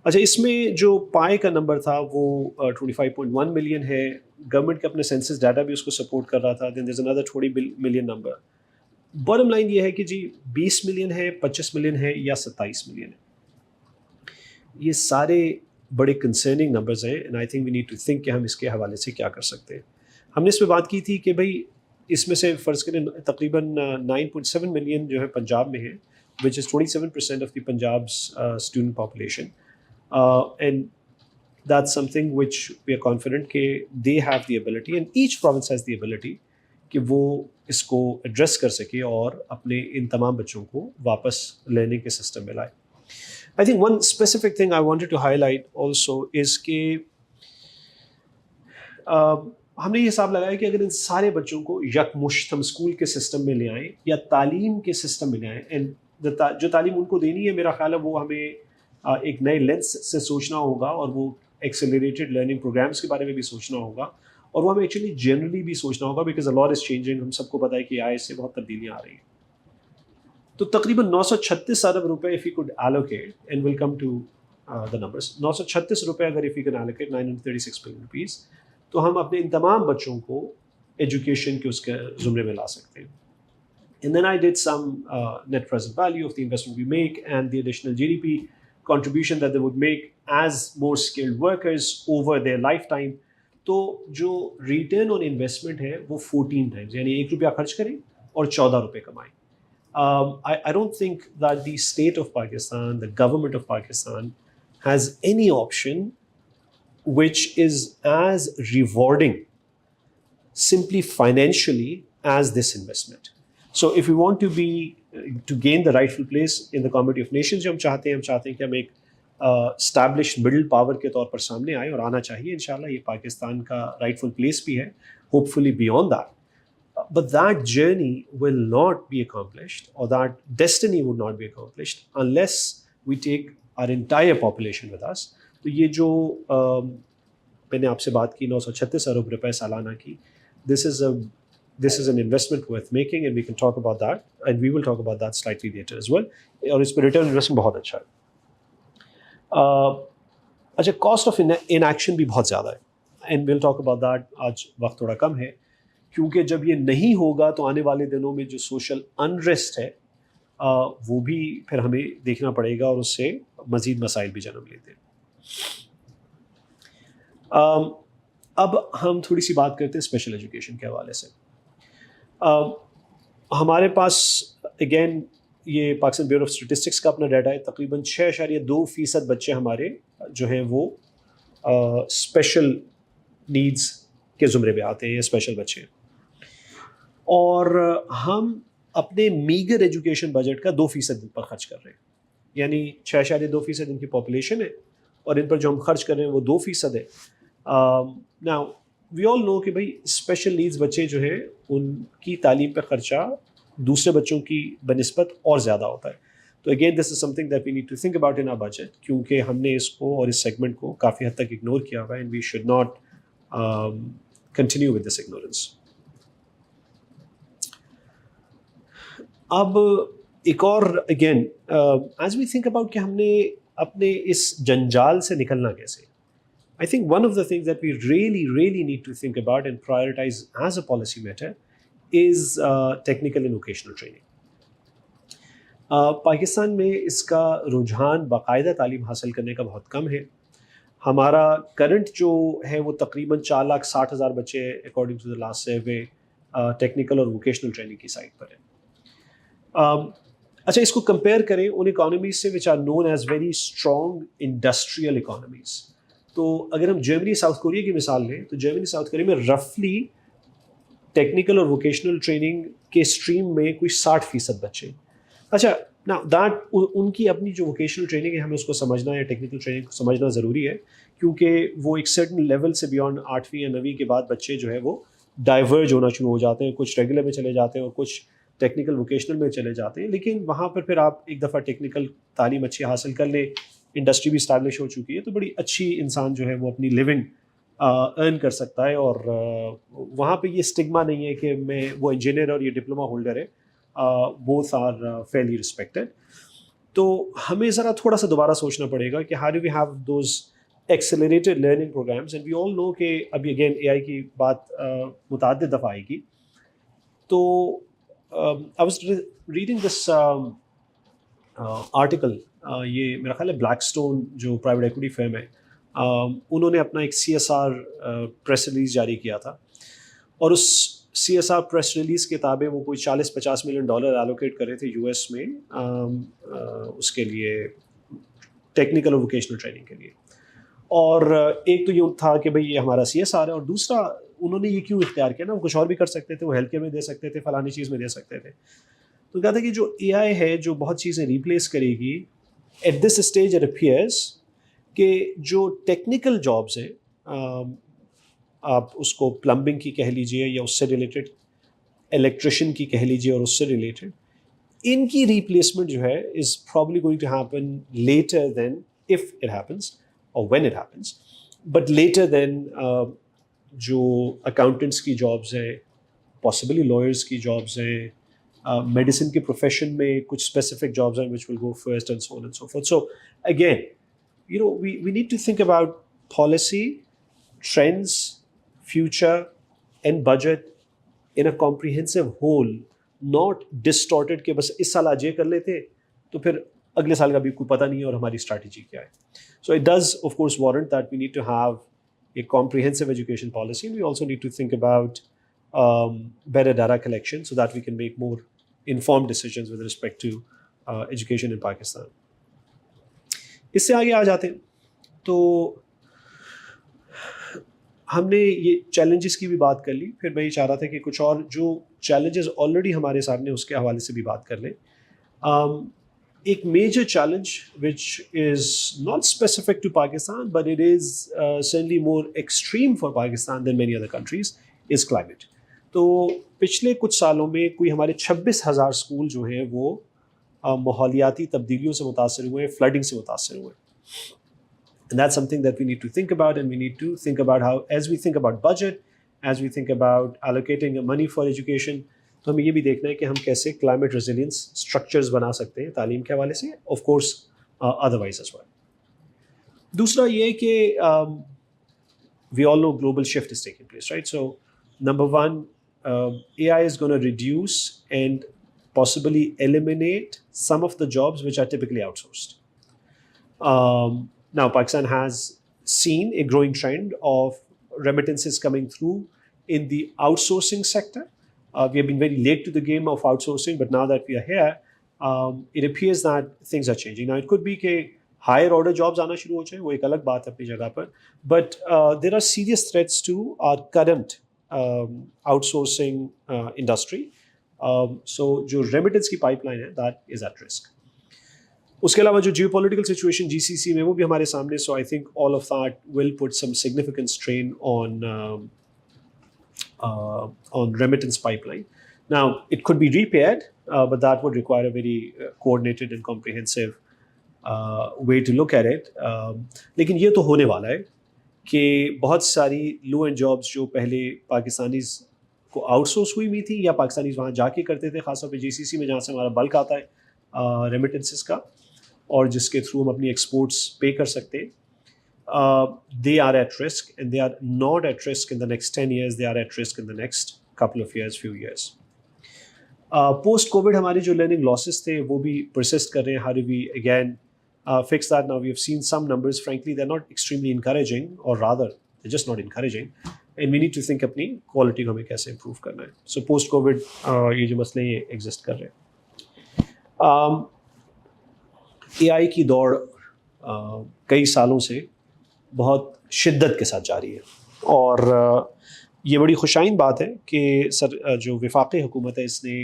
अच्छा, इसमें जो पाए का नंबर था वो 25.1 मिलियन है. गवर्नमेंट के अपने सेंसस डाटा भी उसको सपोर्ट कर रहा था. Then there is another 20 million number. Bottom line ये है कि जी 20 मिलियन है, 25 मिलियन है या 27 मिलियन है, ये सारे बड़े कंसर्निंग नंबर्स हैं. And I think we need to think कि हम इसके हवाले से क्या कर सकते हैं. हमने इस पर बात की थी कि भाई इसमें से फ़र्ज़ करें तकरीबन 9.7 मिलियन जो है पंजाब में है, which is 27% of the Punjab's student population. And that's something which we are confident कि they have the ability and each province has the ability कि वो इसको एड्रेस कर सके और अपने इन तमाम बच्चों को वापस लेने के सिस्टम में लाए. I think one specific thing I wanted to highlight also is कि हमने ये हिसाब लगाया कि अगर इन सारे बच्चों को यकमुश्त हम स्कूल के सिस्टम में ले आएँ या तालीम के सिस्टम में ले आएँ, एंड जो तालीम उनको देनी है मेरा ख्याल है वो हमें एक नए लेंस से सोचना होगा और वो एक्सेलरेटेड लर्निंग प्रोग्राम्स के बारे में भी सोचना होगा और वो हमें एक्चुअली जनरली भी सोचना होगा because a lot is changing. हम सबको पता है कि आय से बहुत तब्दीलियाँ आ रही हैं. तो तकरीबन 936 अरब रुपए if you could allocate, and will come to the numbers. 936 रुपए अगर if you can allocate 936 billion rupees, तो हम अपने इन तमाम बच्चों को एजुकेशन के उसके ज़ुमरे में ला सकते हैं. And then I did some net present value of the investment we make and the additional GDP contribution that they would make as more skilled workers over their lifetime. तो जो रिटर्न ऑन इन्वेस्टमेंट है वो 14 times, यानी 1 रुपया खर्च करें और 14 रुपये कमाएं. I don't think that the state of Pakistan, the government of Pakistan, has any option which is as rewarding simply financially as this investment. So if we want to gain the rightful place in the community of nations, जो हम चाहते हैं कि हम एक established middle power के तौर पर सामने आए और आना चाहिए. इंशाल्लाह ये पाकिस्तान का rightful place भी है, hopefully beyond that. But that journey will not be accomplished, or that destiny would not be accomplished unless we take our entire population with us. तो ये जो मैंने आपसे बात की 936 अरब रुपए सालाना की, this is an investment worth making, and we can talk about that, and we will talk about that slightly later as well. और इस पर रिटर्न इन्वेस्टमेंट बहुत अच्छा है. अच्छा, कॉस्ट ऑफ इनएक्शन भी बहुत ज़्यादा है, and will talk about that. आज वक्त थोड़ा कम है, क्योंकि जब ये नहीं होगा तो आने वाले दिनों में जो सोशल अनरेस्ट है वो भी फिर हमें देखना पड़ेगा, और उससे मज़ीद मसाइल भी जन्म लेते हैं। अब हम थोड़ी सी बात करते हैं स्पेशल एजुकेशन के हवाले से। हमारे पास अगेन ये पाकिस्तान ब्यूरो ऑफ स्टेटिस्टिक्स का अपना डाटा है, तकरीबन 6.2% बच्चे हमारे जो हैं वो स्पेशल नीड्स के ज़ुमरे में आते हैं, या स्पेशल बच्चे हैं। और हम अपने मीगर एजुकेशन बजट का 2% इन पर खर्च कर रहे हैं, यानी 6.2% इनकी पॉपुलेशन है, और इन पर जो हम खर्च कर रहे हैं वो 2% है। नाउ वी ऑल नो कि भाई स्पेशल नीड्स बच्चे जो हैं उनकी तालीम पर ख़र्चा दूसरे बच्चों की बनिस्बत और ज़्यादा होता है। तो again this is something that we need to think about in our budget, क्योंकि हमने इसको और इस सेगमेंट को काफ़ी हद तक इग्नोर किया हुआ है, and we should not continue with this ignorance. अब एक और again as we think about कि हमने अपने इस जंजाल से निकलना कैसे, I think one of the things that we really need to think about and prioritize as a policy matter is technical and vocational training. Pakistan में इसका रुझान बाकायदा तालीम हासिल करने का बहुत कम है। हमारा करंट जो है वो तकरीबन 4,60,000 बच्चे according to the last survey technical और वोकेशनल ट्रेनिंग की साइड पर है। अच्छा, इसको कंपेयर करें उन इकोनॉमीज से which are known as very strong industrial economies. तो अगर हम जर्मनी साउथ कोरिया की मिसाल लें, तो जर्मनी साउथ कोरिया में रफली टेक्निकल और वोकेशनल ट्रेनिंग के स्ट्रीम में कोई 60% बच्चे। अच्छा, ना दैट उनकी अपनी जो वोकेशनल ट्रेनिंग है हमें उसको समझना या टेक्निकल ट्रेनिंग को समझना ज़रूरी है, क्योंकि वो एक सर्टन लेवल से बियॉन्ड 8वीं या 9वीं के बाद बच्चे जो है वो डाइवर्ज होना शुरू हो जाते हैं, कुछ रेगुलर में चले जाते हैं और कुछ टेक्निकल वोकेशनल में चले जाते हैं। लेकिन वहाँ पर फिर आप एक दफ़ा टेक्निकल तालीम अच्छी हासिल कर लें, इंडस्ट्री भी इस्टेब्लिश हो चुकी है, तो बड़ी अच्छी इंसान जो है वो अपनी लिविंग अर्न कर सकता है। और वहाँ पे ये स्टिग्मा नहीं है कि मैं वो इंजीनियर और ये डिप्लोमा होल्डर है, बोथ आर फेयरली रिस्पेक्टेड। तो हमें ज़रा थोड़ा सा दोबारा सोचना पड़ेगा कि how do we have those accelerated learning programmes, and we all know कि अभी अगेन AI की बात मुतअद्दिद दफ़ा आएगी। तो I was reading this article, ये मेरा ख्याल है ब्लैकस्टोन जो प्राइवेट इक्विटी फर्म है, उन्होंने अपना एक CSR प्रेस रिलीज़ जारी किया था, और उस CSR प्रेस रिलीज़ के ताबे वो कोई $40-50 मिलियन एलोकेट कर रहे थे US में उसके लिए टेक्निकल और वोकेशनल ट्रेनिंग के लिए। और एक तो ये था कि भाई ये हमारा CSR है, और दूसरा उन्होंने ये क्यों इख्तियार किया ना, वो कुछ और भी कर सकते थे, वो हेल्थ केयर में दे सकते थे, फलानी चीज़ में दे सकते थे। तो कहते हैं कि जो AI है जो बहुत चीज़ें रिप्लेस करेगी, at this stage it appears कि जो टेक्निकल जॉब्स हैं, आप उसको प्लम्बिंग की कह लीजिए या उससे रिलेटेड, इलेक्ट्रिशियन की कह लीजिए और उससे रिलेटेड, इनकी रिप्लेसमेंट जो है is probably going to happen later then, if it happens और when it happens, but later then जो अकाउंटेंट्स की जॉब्स हैं, पॉसिबली लॉयर्स की जॉब्स हैं, मेडिसिन के प्रोफेशन में कुछ स्पेसिफिक जॉब्स हैं which will go first and so on and so forth. So again, you know, we need to think about policy, trends, future and budget in a comprehensive whole, not distorted कि बस इस साल आज ये कर लेते तो फिर अगले साल का भी कोई पता नहीं है और हमारी स्ट्रैटेजी क्या है. So it does of course warrant that we need to have a comprehensive education policy, and we also need to think about better data collection so that we can make more informed decisions with respect to education in Pakistan. इससे आगे आ जाते हैं तो हमने ये challenges की भी बात कर ली, फिर मैं ये चाह रहा था कि कुछ और जो चैलेंजेस ऑलरेडी हमारे सामने उसके हवाले से भी बात कर लें. एक major challenge which is not specific to Pakistan but it is certainly more extreme for Pakistan than many other countries is climate. तो पिछले कुछ सालों में कोई हमारे 26,000 स्कूल जो हैं वो माहौलियाती तब्दीलियों से मुतासर हुए, फ्लडिंग से मुतासर हुए. And that's something that we need to think about, and we need to think about how, as we think about budget, as we think about allocating money for education, तो हमें ये भी देखना है कि हम कैसे climate resilience structures बना सकते हैं तालीम के हवाले से, of course otherwise as well. दूसरा ये कि we all know global shift is taking place, right? So, number one, AI is going to reduce and possibly eliminate some of the jobs which are typically outsourced. Now, Pakistan has seen a growing trend of remittances coming through in the outsourcing sector. We have been very late to the game of outsourcing, but now that we are here, it appears that things are changing. Now, it could be कि higher order jobs आना शुरू हो जाए, वो एक अलग बात है अपनी जगह पर. But there are serious threats to our current outsourcing industry. So, जो remittance की pipeline है, that is at risk. उसके अलावा जो जियोपॉलिटिकल सिचुएशन जीसीसी में वो भी हमारे सामने, so I think all of that will put some significant strain on remittance pipeline. Now, it could be repaired, but that would require a very coordinated and comprehensive way to look at it. लेकिन ये तो होने वाला है कि बहुत सारी लो and jobs जो पहले पाकिस्तानीज़ को आउटसोर्स हुई हुई थी या पाकिस्तानीज़ वहाँ जाके करते थे, खासतौर पे जीसीसी में जहाँ से हमारा बल्क आता है रेमिटेंसेस का और जिसके थ्रू हम अपनी एक्सपोर्ट्स पे कर सकते हैं, they are at risk, and they are not at risk in the next 10 years, they are at risk in the next couple of years, few years. Post COVID हमारे जो learning losses थे वो भी persist कर रहे हैं. How do we again fix that? Now we have seen some numbers, frankly they're not extremely encouraging, or rather they're just not encouraging, and we need to think अपनी quality को हमें कैसे improve करना है. So post COVID ये जो मसले ये exist कर रहे हैं. AI की दौड़ कई सालों से बहुत शिद्दत के साथ जारी है, और ये बड़ी खुशाइन बात है कि जो विफाकी हुकूमत है इसने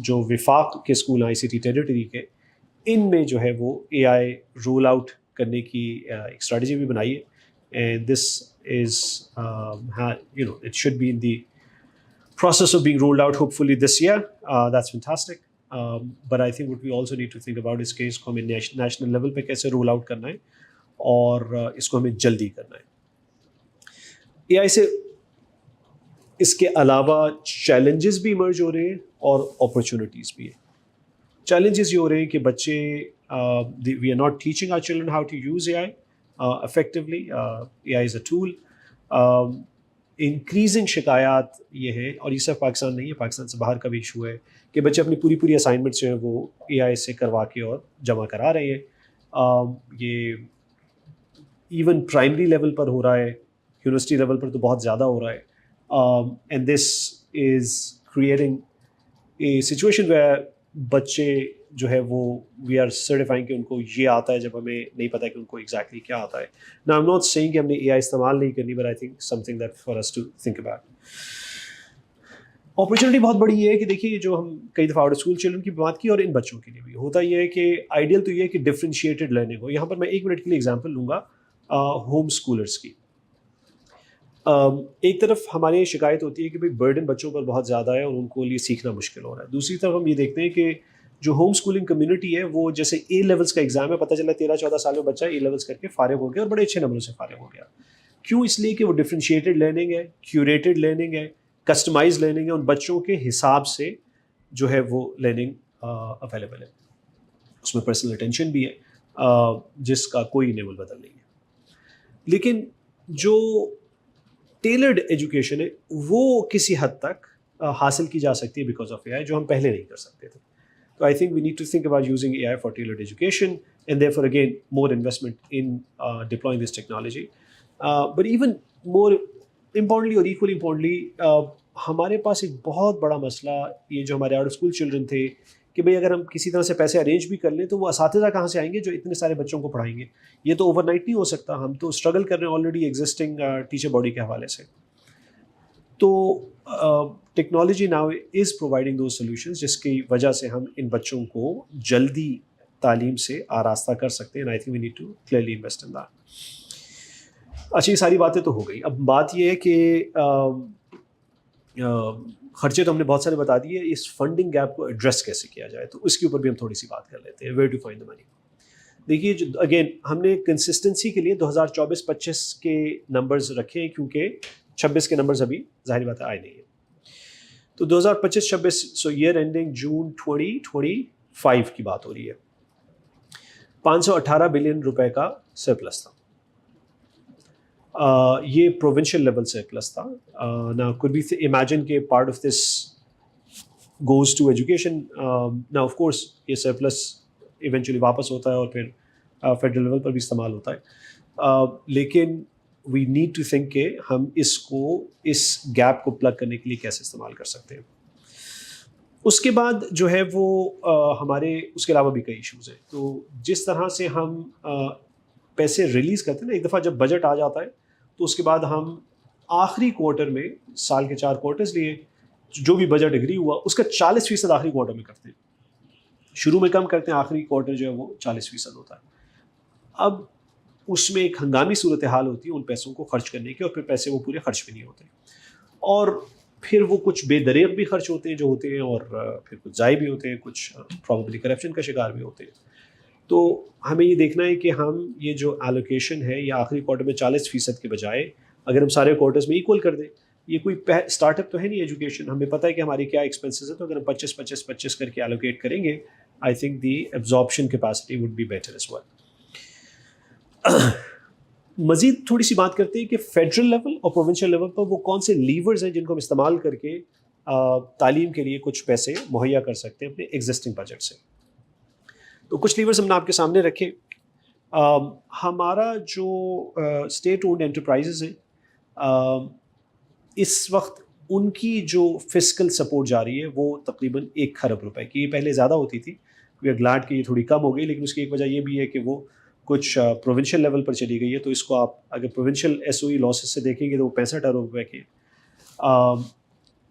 जो विफाक के स्कूल हैं ICT टेरिटरी के, इनमें जो है वो AI रोल आउट करने की एक स्ट्रेटजी भी बनाई है. And this is it should be in the process of being rolled out hopefully this year. That's fantastic. But I think what we also need to think about is कि इसको हमें national level पे कैसे roll out करना है और इसको हमें जल्दी करना है. AI से इसके अलावा चैलेंजेस भी इमर्ज हो रहे हैं और अपॉर्चुनिटीज़ भी है. चैलेंजेस ये हो रहे हैं कि बच्चे we are not teaching our children how to use AI effectively. AI is a tool. Increasing शिकायत ये है, और ये सिर्फ पाकिस्तान नहीं है, पाकिस्तान से बाहर का भी इशू है कि बच्चे अपनी पूरी असाइनमेंट्स जो है वो AI से करवा के और जमा करा रहे हैं. ये इवन प्राइमरी लेवल पर हो रहा है, यूनिवर्सिटी लेवल पर तो बहुत ज़्यादा हो रहा है. And this is creating a situation where बच्चे जो है वो वी आर सर्टिफाइंग कि उनको ये आता है जब हमें नहीं पता कि उनको एग्जैक्टली क्या आता है. Now I am not saying कि हमने AI इस्तेमाल नहीं करनी, but I think something that for us to think about. Opportunity बहुत बड़ी ये है कि देखिए, जो हम कई दफ़ा आउट ऑफ स्कूल चिल्ड्रन की बात की और इन बच्चों के लिए भी होता ये है कि आइडियल तो ये है कि डिफ्रेंशिएटेड लर्निंग हो. यहाँ पर मैं 1 मिनट के लिए एग्जांपल लूँगा होम स्कूलर्स की. एक तरफ हमारी शिकायत होती है कि भाई बर्डन बच्चों पर बहुत ज़्यादा है और उनको लिए सीखना मुश्किल हो रहा है. दूसरी तरफ हम ये देखते हैं कि जो होम स्कूलिंग कम्युनिटी है वो जैसे A लेवल्स का एग्ज़ाम है, पता चला 13-14 साल में बच्चा A लेवल्स करके फारिग हो गया और बड़े अच्छे नंबरों से फारिग हो गया. क्यों? इसलिए कि वो डिफ्रेंशिएटेड लर्निंग है, क्यूरेटेड लर्निंग है, कस्टमाइज लर्निंग है, उन बच्चों के हिसाब से जो है वो लर्निंग अवेलेबल है. उसमें पर्सनल अटेंशन भी है जिसका कोई नेवल बदल नहीं है. लेकिन जो टेलर्ड एजुकेशन है वो किसी हद तक हासिल की जा सकती है बिकॉज ऑफ AI, जो हम पहले नहीं कर सकते थे. So I think we need to think about using AI for tailored education, and therefore again more investment in deploying this technology. But even more importantly or equally importantly, हमारे पास एक बहुत बड़ा मसला ये जो हमारे आउट ऑफ स्कूल चिल्ड्रन थे कि भाई अगर हम किसी तरह से पैसे अरेंज भी कर लें तो वो असातिज़ा कहाँ से आएंगे जो इतने सारे बच्चों को पढ़ाएंगे. ये तो ओवरनाइट नहीं हो सकता. हम तो स्ट्रगल कर रहे हैं ऑलरेडी एग्जिस्टिंग टीचर बॉडी के हवाले से. तो टेक्नोलॉजी नाउ इज़ प्रोवाइडिंग दो सॉल्यूशंस जिसकी वजह से हम इन बच्चों को जल्दी तालीम से आरास्ता कर सकते हैं. I think we need to clearly invest in that. अच्छा, ये सारी बातें तो हो गई. अब बात ये है कि खर्चे तो हमने बहुत सारे बता दिए, इस फंडिंग गैप को एड्रेस कैसे किया जाए तो उसके ऊपर भी हम थोड़ी सी बात कर लेते हैं. Where to find the money. देखिए, जो अगेन हमने कंसिस्टेंसी के लिए 2024-25 के नंबर्स रखे हैं क्योंकि 26 के नंबर्स अभी जाहिर बात है आए नहीं है. तो 2025-26 सो ईयर एंडिंग जून 2025 की बात हो रही है. 518 बिलियन रुपए का सरप्लस था। ये प्रोविंशियल लेवल सरप्लस था। ना कुड बी इमेजिन के part of this goes to education. ना ऑफ कोर्स ये सरप्लस इवेंचुअली वापस होता है और फिर फेडरल लेवल पर भी इस्तेमाल होता है, लेकिन वी नीड टू थिंक के हम इसको, इस गैप को प्लग करने के लिए कैसे इस्तेमाल कर सकते हैं। उसके बाद जो है वो हमारे उसके अलावा भी कई इश्यूज़ हैं। तो जिस तरह से हम पैसे रिलीज़ करते हैं ना, एक दफ़ा जब बजट आ जाता है तो उसके बाद हम आखिरी क्वार्टर में, साल के 4 क्वार्टर्स लिए जो भी बजट एग्री हुआ उसका 40% आखिरी क्वार्टर में करते हैं। शुरू में कम करते हैं, आखिरी क्वार्टर जो है वो 40% होता है। अब उसमें एक हंगामी सूरत हाल होती है उन पैसों को खर्च करने की, और फिर पैसे वो पूरे खर्च भी नहीं होते, और फिर वो कुछ बेदरेग भी खर्च होते हैं जो होते हैं, और फिर कुछ ज़ाय भी होते हैं, कुछ प्रॉब्लली करप्शन का शिकार भी होते हैं। तो हमें ये देखना है कि हम ये जो एलोकेशन है ये आखिरी क्वार्टर में 40% के बजाय अगर हम सारे क्वार्टर्स में इक्वल कर दें, ये कोई स्टार्टअप तो है नहीं एजुकेशन, हमें पता है कि हमारी क्या एक्सपेंसेस है, तो अगर हम 25-25-25 करके एलोकेट करेंगे, I think the absorption capacity would be better as well. मज़ीद थोड़ी सी बात करते हैं कि फेडरल लेवल और प्रोविंशियल लेवल पर वो कौन से लीवर्स हैं जिनको हम इस्तेमाल करके तालीम के लिए कुछ पैसे मुहैया कर सकते हैं अपने एग्जिस्टिंग बजट से। तो कुछ लीवर्स हमने आपके सामने रखे। हमारा जो स्टेट ओन्ड एंटरप्राइजेज हैं, इस वक्त उनकी जो फिस्कल सपोर्ट जा रही है वो तकरीबन 1 खरब रुपए की, पहले ज़्यादा होती थी, वी आर ग्लैड कि ये थोड़ी कम हो गई, लेकिन उसकी एक वजह ये भी है कि वो कुछ प्रोविंशियल लेवल पर चली गई है। तो इसको आप अगर प्रोविंशियल एसओई लॉसेस से देखेंगे तो वो 65 अरब रुपए के।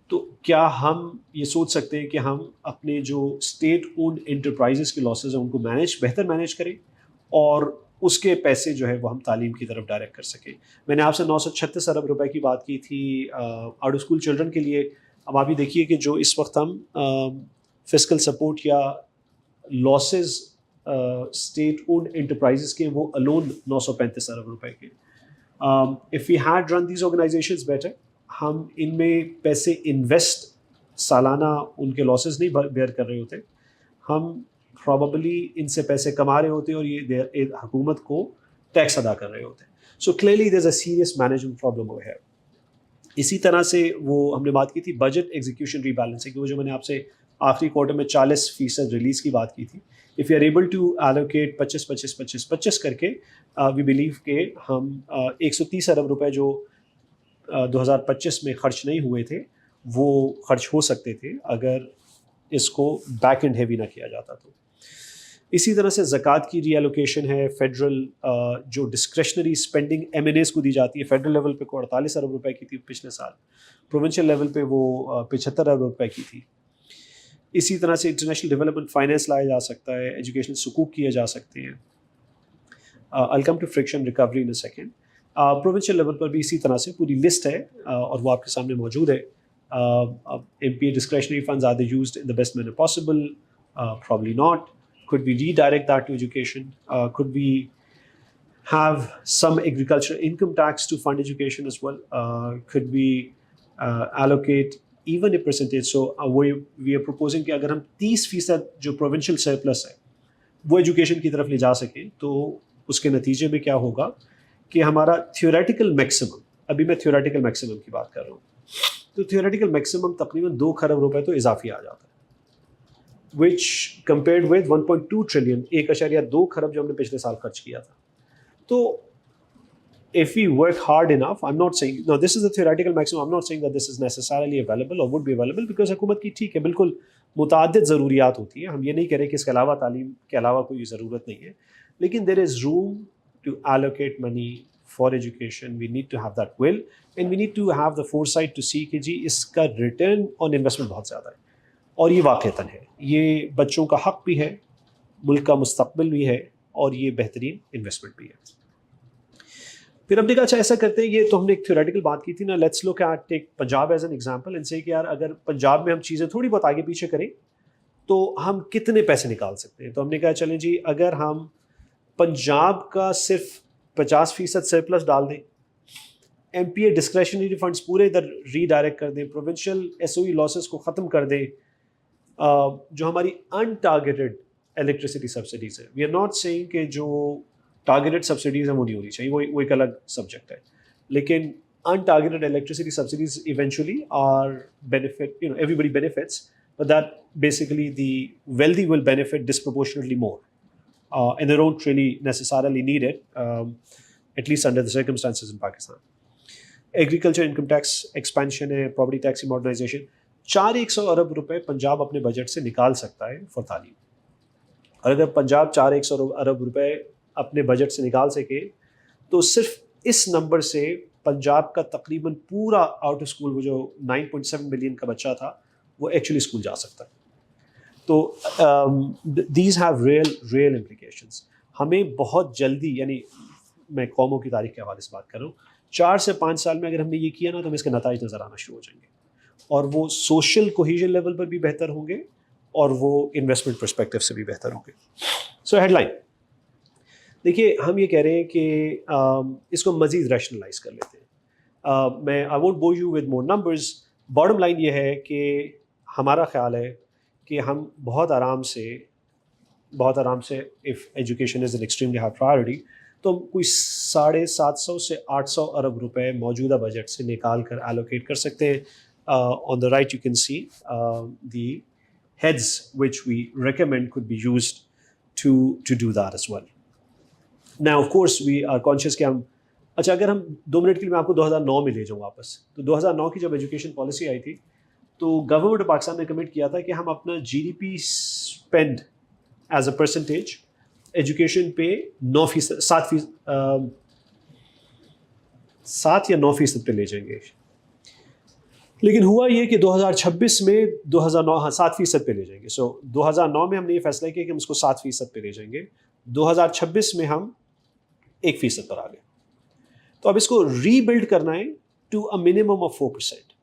तो क्या हम ये सोच सकते हैं कि हम अपने जो स्टेट ओन्ड एंटरप्राइजेस के लॉसेस हैं उनको बेहतर मैनेज करें, और उसके पैसे जो है वो हम तालीम की तरफ डायरेक्ट कर सकें। मैंने आपसे 936 अरब रुपए की बात की थी आउट ऑफ स्कूल चिल्ड्रन के लिए। अब आप ये देखिए कि जो इस वक्त हम फिस्कल सपोर्ट या लॉसेस स्टेट ओन्ड एंटरप्राइजेस के, वो अलोन 935 अरब रुपए के। If we had run these organisations better, हम इनमें पैसे इन्वेस्ट, सालाना उनके लॉसेस नहीं बेयर कर रहे होते, हम प्रॉबली इनसे पैसे कमा रहे होते और ये हुकूमत को टैक्स अदा कर रहे होते। So clearly there is a serious management problem over here. इसी तरह से वो हमने बात की थी बजट एग्जीक्यूशन रीबैलेंसिंग, वो जो मैंने आपसे आखिरी क्वार्टर में 40% रिलीज़ की बात की थी। If you are able to allocate 25-25-25-25 करके, वी बिलीव के हम 130 अरब रुपए जो 2025 में खर्च नहीं हुए थे वो खर्च हो सकते थे अगर इसको बैक एंड हेवी ना किया जाता। तो इसी तरह से ज़कात की रीएलोकेशन है, फेडरल जो डिस्क्रेशनरी स्पेंडिंग एमएनएस को दी जाती है, फेडरल लेवल पे 48 अरब रुपए की थी पिछले साल, प्रोविंशियल लेवल पे वो 75 अरब रुपए की थी। इसी तरह से इंटरनेशनल डेवलपमेंट फाइनेंस लाया जा सकता है, एजुकेशनल सुकूक किए जा सकते हैं। I come to friction recovery in a second. Provincial level पर भी इसी तरह से पूरी लिस्ट है, और वो आपके सामने मौजूद है। MPA discretionary funds, are they used in the best manner possible? Probably not. Could we redirect that to education? Could we have some agricultural income tax to fund education as well? Could we allocate even a percentage? So we are proposing कि अगर हम 30% जो provincial surplus है वो education की तरफ ले जा सकें, तो उसके नतीजे में क्या होगा कि हमारा theoretical maximum, अभी मैं theoretical maximum की बात कर रहा हूँ, तो थियोरेटिकल मैक्सिमम तकरीबन 2 खरब रुपए तो इजाफी आ जाता है, विच कंपेयर्ड विद 1.2 ट्रिलियन, 1.2 खरब जो हमने पिछले साल खर्च किया था। तो if we work hard enough, I'm not saying, no, this is the theoretical maximum, I'm not saying that this is necessarily available or would be available, because हुकूमत की ठीक है बिल्कुल मुताद्दिद ज़रूरियात होती है, हम ये नहीं कह रहे कि इसके अलावा तालीम के अलावा कोई ज़रूरत नहीं है, लेकिन there is room to allocate money for education. We need to have that will and we need to have the foresight to see कि जी इसका return on investment बहुत ज़्यादा है, और ये वाक़तन है, ये बच्चों का हक़ भी है, मुल्क का मुस्तक़बिल भी है, और ये बेहतरीन इन्वेस्टमेंट भी है। फिर हमने कहा अच्छा ऐसा करते हैं, ये तो हमने एक थ्योरेटिकल बात की थी ना, let's look at take Punjab as an example and say कि यार अगर पंजाब में हम चीज़ें थोड़ी बहुत आगे पीछे करें तो हम कितने पैसे निकाल सकते हैं। तो हमने कहा चलें जी, अगर हम पंजाब का सिर्फ 50% सरप्लस डाल दें, MPA डिस्क्रेशनरी फंड्स पूरे इधर रीडायरेक्ट कर दें, प्रोविंशियल SOE लॉसेस को ख़त्म कर दें, जो हमारी अनटारगेटेड इलेक्ट्रिसिटी सब्सिडीज़ है, वी आर नॉट सेइंग कि जो टारगेटेड सब्सिडीज़ हैं वो नहीं होनी चाहिए, वो एक अलग सब्जेक्ट है, लेकिन untargeted electricity subsidies eventually are benefit, everybody benefits, but that basically the wealthy will benefit disproportionately more, and they don't really necessarily need it, at least under the circumstances in Pakistan. Agriculture income tax expansion है, property tax modernisation, 400 अरब रुपए पंजाब अपने budget से निकाल सकता है for तालीम। और अगर पंजाब 400 अरब रुपए अपने बजट से निकाल सके तो सिर्फ इस नंबर से पंजाब का तकरीबन पूरा आउट ऑफ स्कूल, वो जो 9.7 मिलियन का बच्चा था, वो एक्चुअली स्कूल जा सकता है। तो दीज हैव रियल इम्प्लीकेशंस। हमें बहुत जल्दी, यानी मैं कौमों की तारीख के हवाले से बात कर रहा हूँ, 4 से 5 साल में अगर हमने ये किया ना तो हमें इसके नताइज नज़र आना शुरू हो जाएंगे, और वो सोशल कोहेजन लेवल पर भी बेहतर होंगे और वो इन्वेस्टमेंट पर्सपेक्टिव से भी बेहतर होंगे। सो हेडलाइन देखिए, हम ये कह रहे हैं कि इसको मज़ीद रैशनलाइज कर लेते हैं। मैं I won't bore you with more numbers. Bottom line ये है कि हमारा ख्याल है कि हम बहुत आराम से if education is an extremely high priority, तो कोई 750 से 800 अरब रुपए मौजूदा बजट से निकाल कर एलोकेट कर सकते हैं। On the right you can see the heads which we recommend could be used to do that as well. Now of course we are conscious कि हम, अच्छा अगर हम 2 मिनट के लिए मैं आपको 2009 में ले जाऊँ वापस, तो 2009 की जब एजुकेशन पॉलिसी आई थी तो गवर्नमेंट ऑफ पाकिस्तान ने कमिट किया था कि हम अपना GDP spend as a percentage education पे 7 या 9% पे ले जाएंगे। लेकिन हुआ ये कि 2026 में 7% पे ले जाएंगे। सो 2009 में हमने ये फैसला किया कि हम इसको 7% पे ले जाएंगे, 2026 में हम 1% पर आ गए। तो अब इसको रीबिल्ड करना है टू अ मिनिमम ऑफ 4%।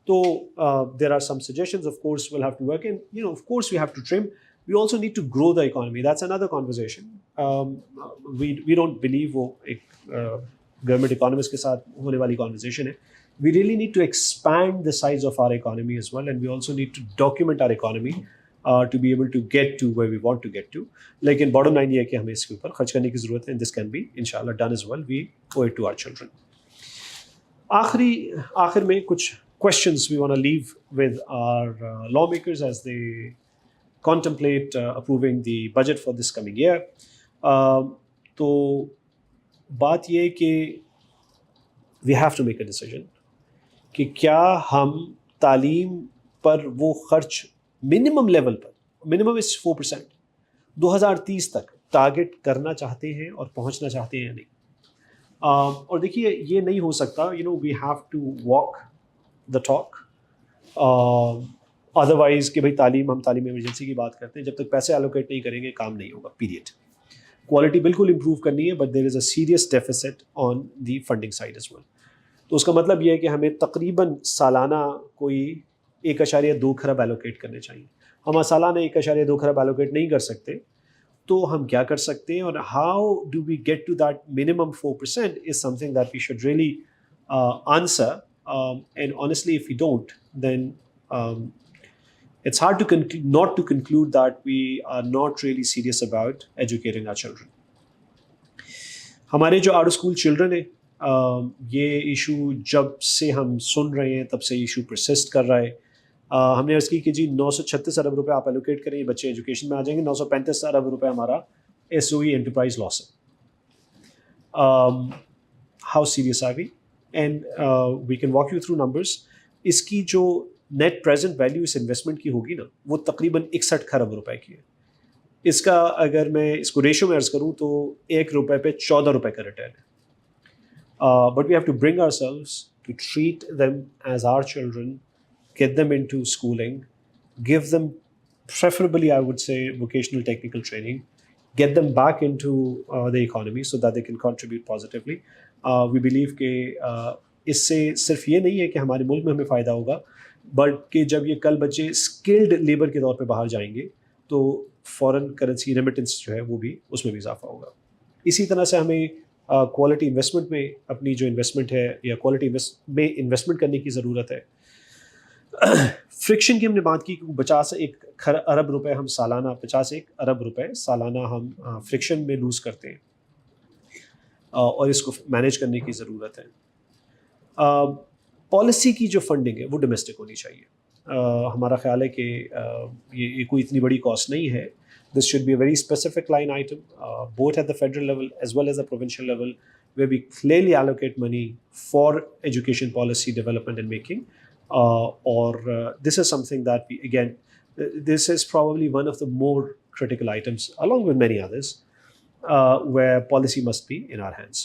तो there are some suggestions, of course will have to work, and of course we have to trim, we also need to grow the economy, that's another conversation. We don't believe वो एक government economist के साथ होने वाली conversation है। We really need to expand the size of our economy as well, and we also need to document our economy to be able to get to where we want to get to. लेकिन bottom line ये है कि हमें इसके ऊपर खर्च करने की ज़रूरत है, and this can be inshallah done as well. We owe it to our children. आखिर में कुछ questions we want to leave with our lawmakers as they contemplate approving the budget for this coming year. तो बात ये है कि we have to make a decision कि क्या हम तालीम पर वो खर्च मिनिमम लेवल पर, मिनिमम इज़ 4%, 2030 तक टारगेट करना चाहते हैं और पहुंचना चाहते हैं या नहीं। और देखिए ये नहीं हो सकता, we have to walk the talk. Otherwise कि भाई हम तालीम इमरजेंसी की बात करते हैं, जब तक पैसे एलोकेट नहीं करेंगे काम नहीं होगा, पीरियड। क्वालिटी बिल्कुल इंप्रूव करनी है, but there is a serious deficit on the funding side as well. तो उसका मतलब ये है कि हमें तकरीबन सालाना कोई 1.2 खरब एलोकेट करने चाहिए। हम सालाना 1.2 खरब एलोकेट नहीं कर सकते, तो हम क्या कर सकते हैं, और how do we get to that minimum 4% is something that we should really answer, and honestly if we don't then it's hard to not to conclude that we are not really serious about educating our children. हमारे जो out of school children है, ये issue जब से हम सुन रहे हैं तब से इशू परसिस्ट कर रहा है। हमने अर्ज़ की कि जी 936 अरब रुपए आप एलोकेट करें, ये बच्चे एजुकेशन में आ जाएंगे, 935 अरब रुपए हमारा SOE एंटरप्राइज लॉस है। How serious are we? And we can walk you through numbers. इसकी जो नेट प्रेजेंट वैल्यू इस इन्वेस्टमेंट की होगी ना, वो तकरीबन 61 खरब रुपए की है। इसका अगर मैं इसको रेशो में अर्ज करूँ तो 1 रुपए पे 14 रुपए का रिटर्न है। But we have to bring ourselves to treat them as our children, get them into schooling, give them preferably I would say vocational technical training, get them back into the economy so that they can contribute positively. We believe कि इससे सिर्फ ये नहीं है कि हमारे मुल्क में हमें फ़ायदा होगा, बट कि जब ये कल बच्चे स्किल्ड लेबर के तौर पे बाहर जाएंगे तो फॉरेन करेंसी रेमिटेंस जो है वो भी, उसमें भी इजाफा होगा। इसी तरह से हमें क्वालिटी इन्वेस्टमेंट में अपनी जो इन्वेस्टमेंट है या क्वालिटी में इन्वेस्टमेंट करने की ज़रूरत है। फ्रिक्शन की हमने बात की कि 50 अरब रुपए हम सालाना 51 अरब रुपए सालाना हम फ्रिक्शन में लूज़ करते हैं, और इसको मैनेज करने की ज़रूरत है। पॉलिसी की जो फंडिंग है वो डोमेस्टिक होनी चाहिए। हमारा ख्याल है कि ये कोई इतनी बड़ी कॉस्ट नहीं है। This should be a very specific line item both at the federal level as well as the provincial level, where we clearly allocate money for education policy development and making. This is something that we, again, this is probably one of the more critical items, along with many others, where policy must be in our hands.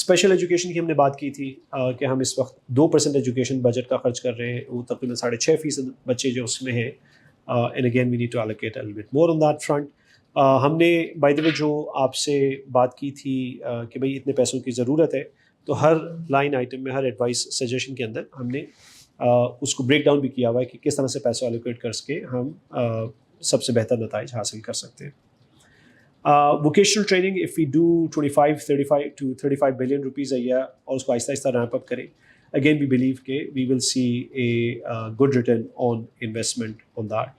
Special education की हमने बात की थी कि हम इस वक्त 2% education budget का खर्च कर रहे हैं, वो तकरीबन 6.5% बच्चे जो उसमें हैं, and again we need to allocate a little bit more on that front. हमने बाय द वे जो आपसे बात की थी कि भाई इतने पैसों की ज़रूरत है, तो हर लाइन आइटम में, हर एडवाइस सजेशन के अंदर हमने उसको ब्रेक डाउन भी किया हुआ है कि किस तरह से पैसा एलोकेट करके हम सबसे बेहतर नताइज हासिल कर सकते हैं। Vocational training, if we do 35 to 35 billion rupees a year और उसको आहिस्ता आहिस्ता रैंप अप करें, अगेन वी बिलीव के we will see a good return on investment on that.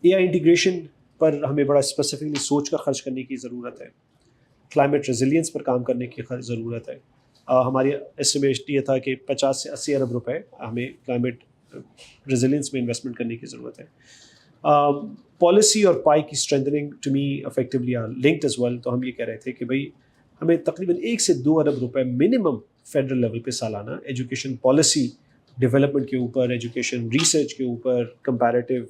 AI integration पर हमें बड़ा स्पेसिफिकली सोच कर खर्च करने की ज़रूरत है। क्लाइमेट रेजिलियंस पर काम करने की ज़रूरत है। हमारी एस्टिमेट ये था कि 50 से 80 अरब रुपए हमें क्लाइमेट रेजिलियंस में इन्वेस्टमेंट करने की ज़रूरत है। पॉलिसी और पाई की strengthening to me effectively are linked as well. तो हम ये कह रहे थे कि भाई हमें तकरीबन 1 से 2 अरब रुपए मिनिमम फेडरल लेवल पे सालाना एजुकेशन पॉलिसी डेवलपमेंट के ऊपर, एजुकेशन रिसर्च के ऊपर, कंपैरेटिव,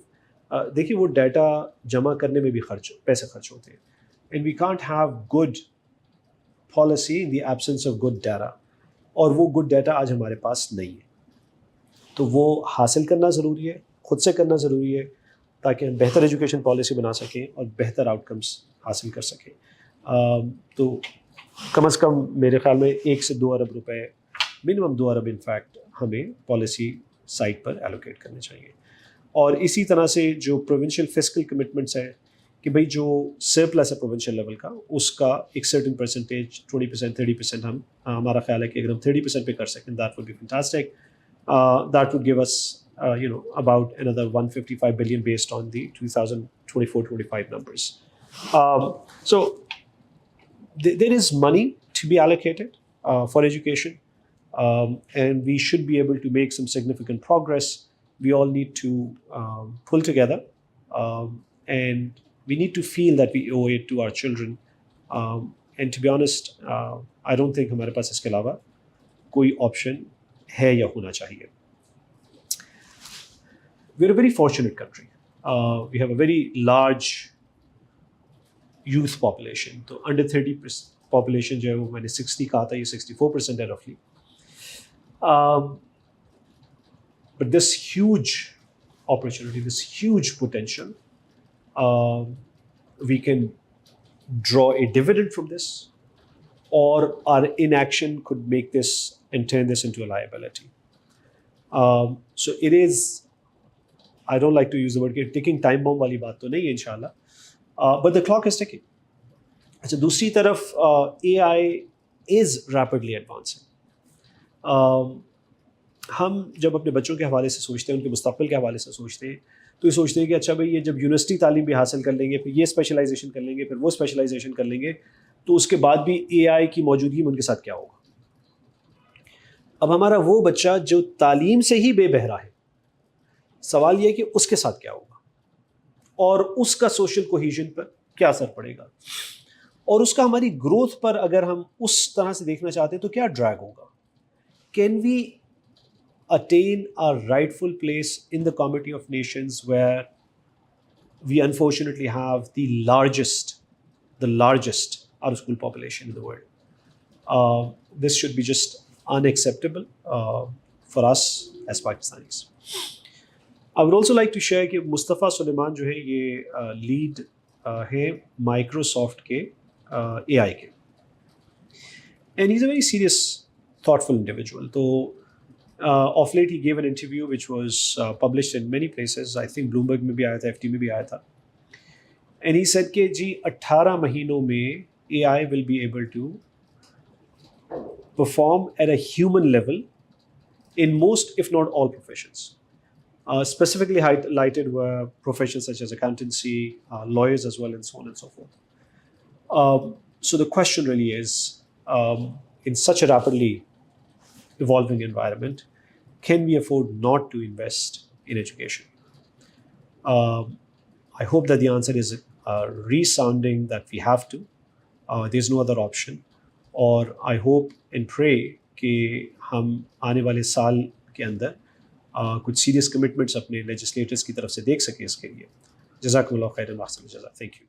देखिए वो डाटा जमा करने में भी पैसे खर्च होते हैं, and we can't have good policy in the absence of good data, और वो गुड डाटा आज हमारे पास नहीं है। तो वो हासिल करना ज़रूरी है, खुद से करना ज़रूरी है, ताकि हम बेहतर एजुकेशन पॉलिसी बना सकें और बेहतर आउटकम्स हासिल कर सकें। तो कम से कम मेरे ख्याल में 1 से 2 अरब रुपए, मिनिमम 2 अरब इनफैक्ट, हमें पॉलिसी साइड पर एलोकेट करने चाहिए। और इसी तरह से जो प्रोविंशियल फिस्कल कमिटमेंट्स हैं कि भाई जो सरप्लस है प्रोविंशियल लेवल का, उसका एक सर्टेन परसेंटेज 20%, 30% हम, हमारा ख्याल है कि अगर हम 30% पे कर सकें, that would be fantastic. That would give us about another 155 billion based on the 2024-25 numbers. So there is money to be allocated for education, and we should be able to make some significant progress. We all need to pull together, and we need to feel that we owe it to our children. And to be honest, I don't think हमारे पास इसके अलावा कोई option है या होना चाहिए। We're a very fortunate country. We have a very large youth population. तो under 30% population जो है वो मैंने 60 कहा था, ये 64% है roughly. But this huge opportunity, this huge potential, we can draw a dividend from this, or our inaction could make this and turn this into a liability. So it is, I don't like to use the word ticking time bomb वाली बात तो नहीं है इंशाल्लाह, but the clock is ticking. अच्छा, दूसरी तरफ AI is rapidly advancing. हम जब अपने बच्चों के हवाले से सोचते हैं, उनके मुस्तक़बिल के हवाले से सोचते हैं, तो ये सोचते हैं कि अच्छा भाई ये जब यूनिवर्सिटी तालीम भी हासिल कर लेंगे, फिर ये स्पेशलाइजेशन कर लेंगे, फिर वो स्पेशलाइजेशन कर लेंगे, तो उसके बाद भी AI की मौजूदगी में उनके साथ क्या होगा। अब हमारा वो बच्चा जो तालीम से ही बेबहरा है, सवाल ये है कि उसके साथ क्या होगा, और उसका सोशल कोहेजन पर क्या असर पड़ेगा, और उसका हमारी ग्रोथ पर अगर हम उस तरह से देखना चाहते हैं तो क्या ड्रैग होगा। Can we attain our rightful place in the Committee of Nations, where we unfortunately have the largest out of school population in the world. This should be just unacceptable for us as Pakistanis. I would also like to share कि मुस्तफ़ा सुलेमान जो है ये lead है Microsoft के AI के, and he's a very serious, thoughtful individual. तो of late he gave an interview which was published in many places. I think Bloomberg में भी आया था, FT में भी आया था, and he said कि जी 18 महीनों में AI will be able to perform at a human level in most, if not all, professions. Specifically highlighted were professions such as accountancy, lawyers as well, and so on and so forth. So the question really is, in such a rapidly evolving environment, can we afford not to invest in education? Um, I hope that the answer is resounding that we have to. There's no other option. और I hope and pray कि हम आने वाले साल के अंदर कुछ serious commitments अपने लेजिस्लेटर्स की तरफ से देख सकें इसके लिए. जज़ाकुमुल्लाह खैरन व अहसन जज़ा. Thank you.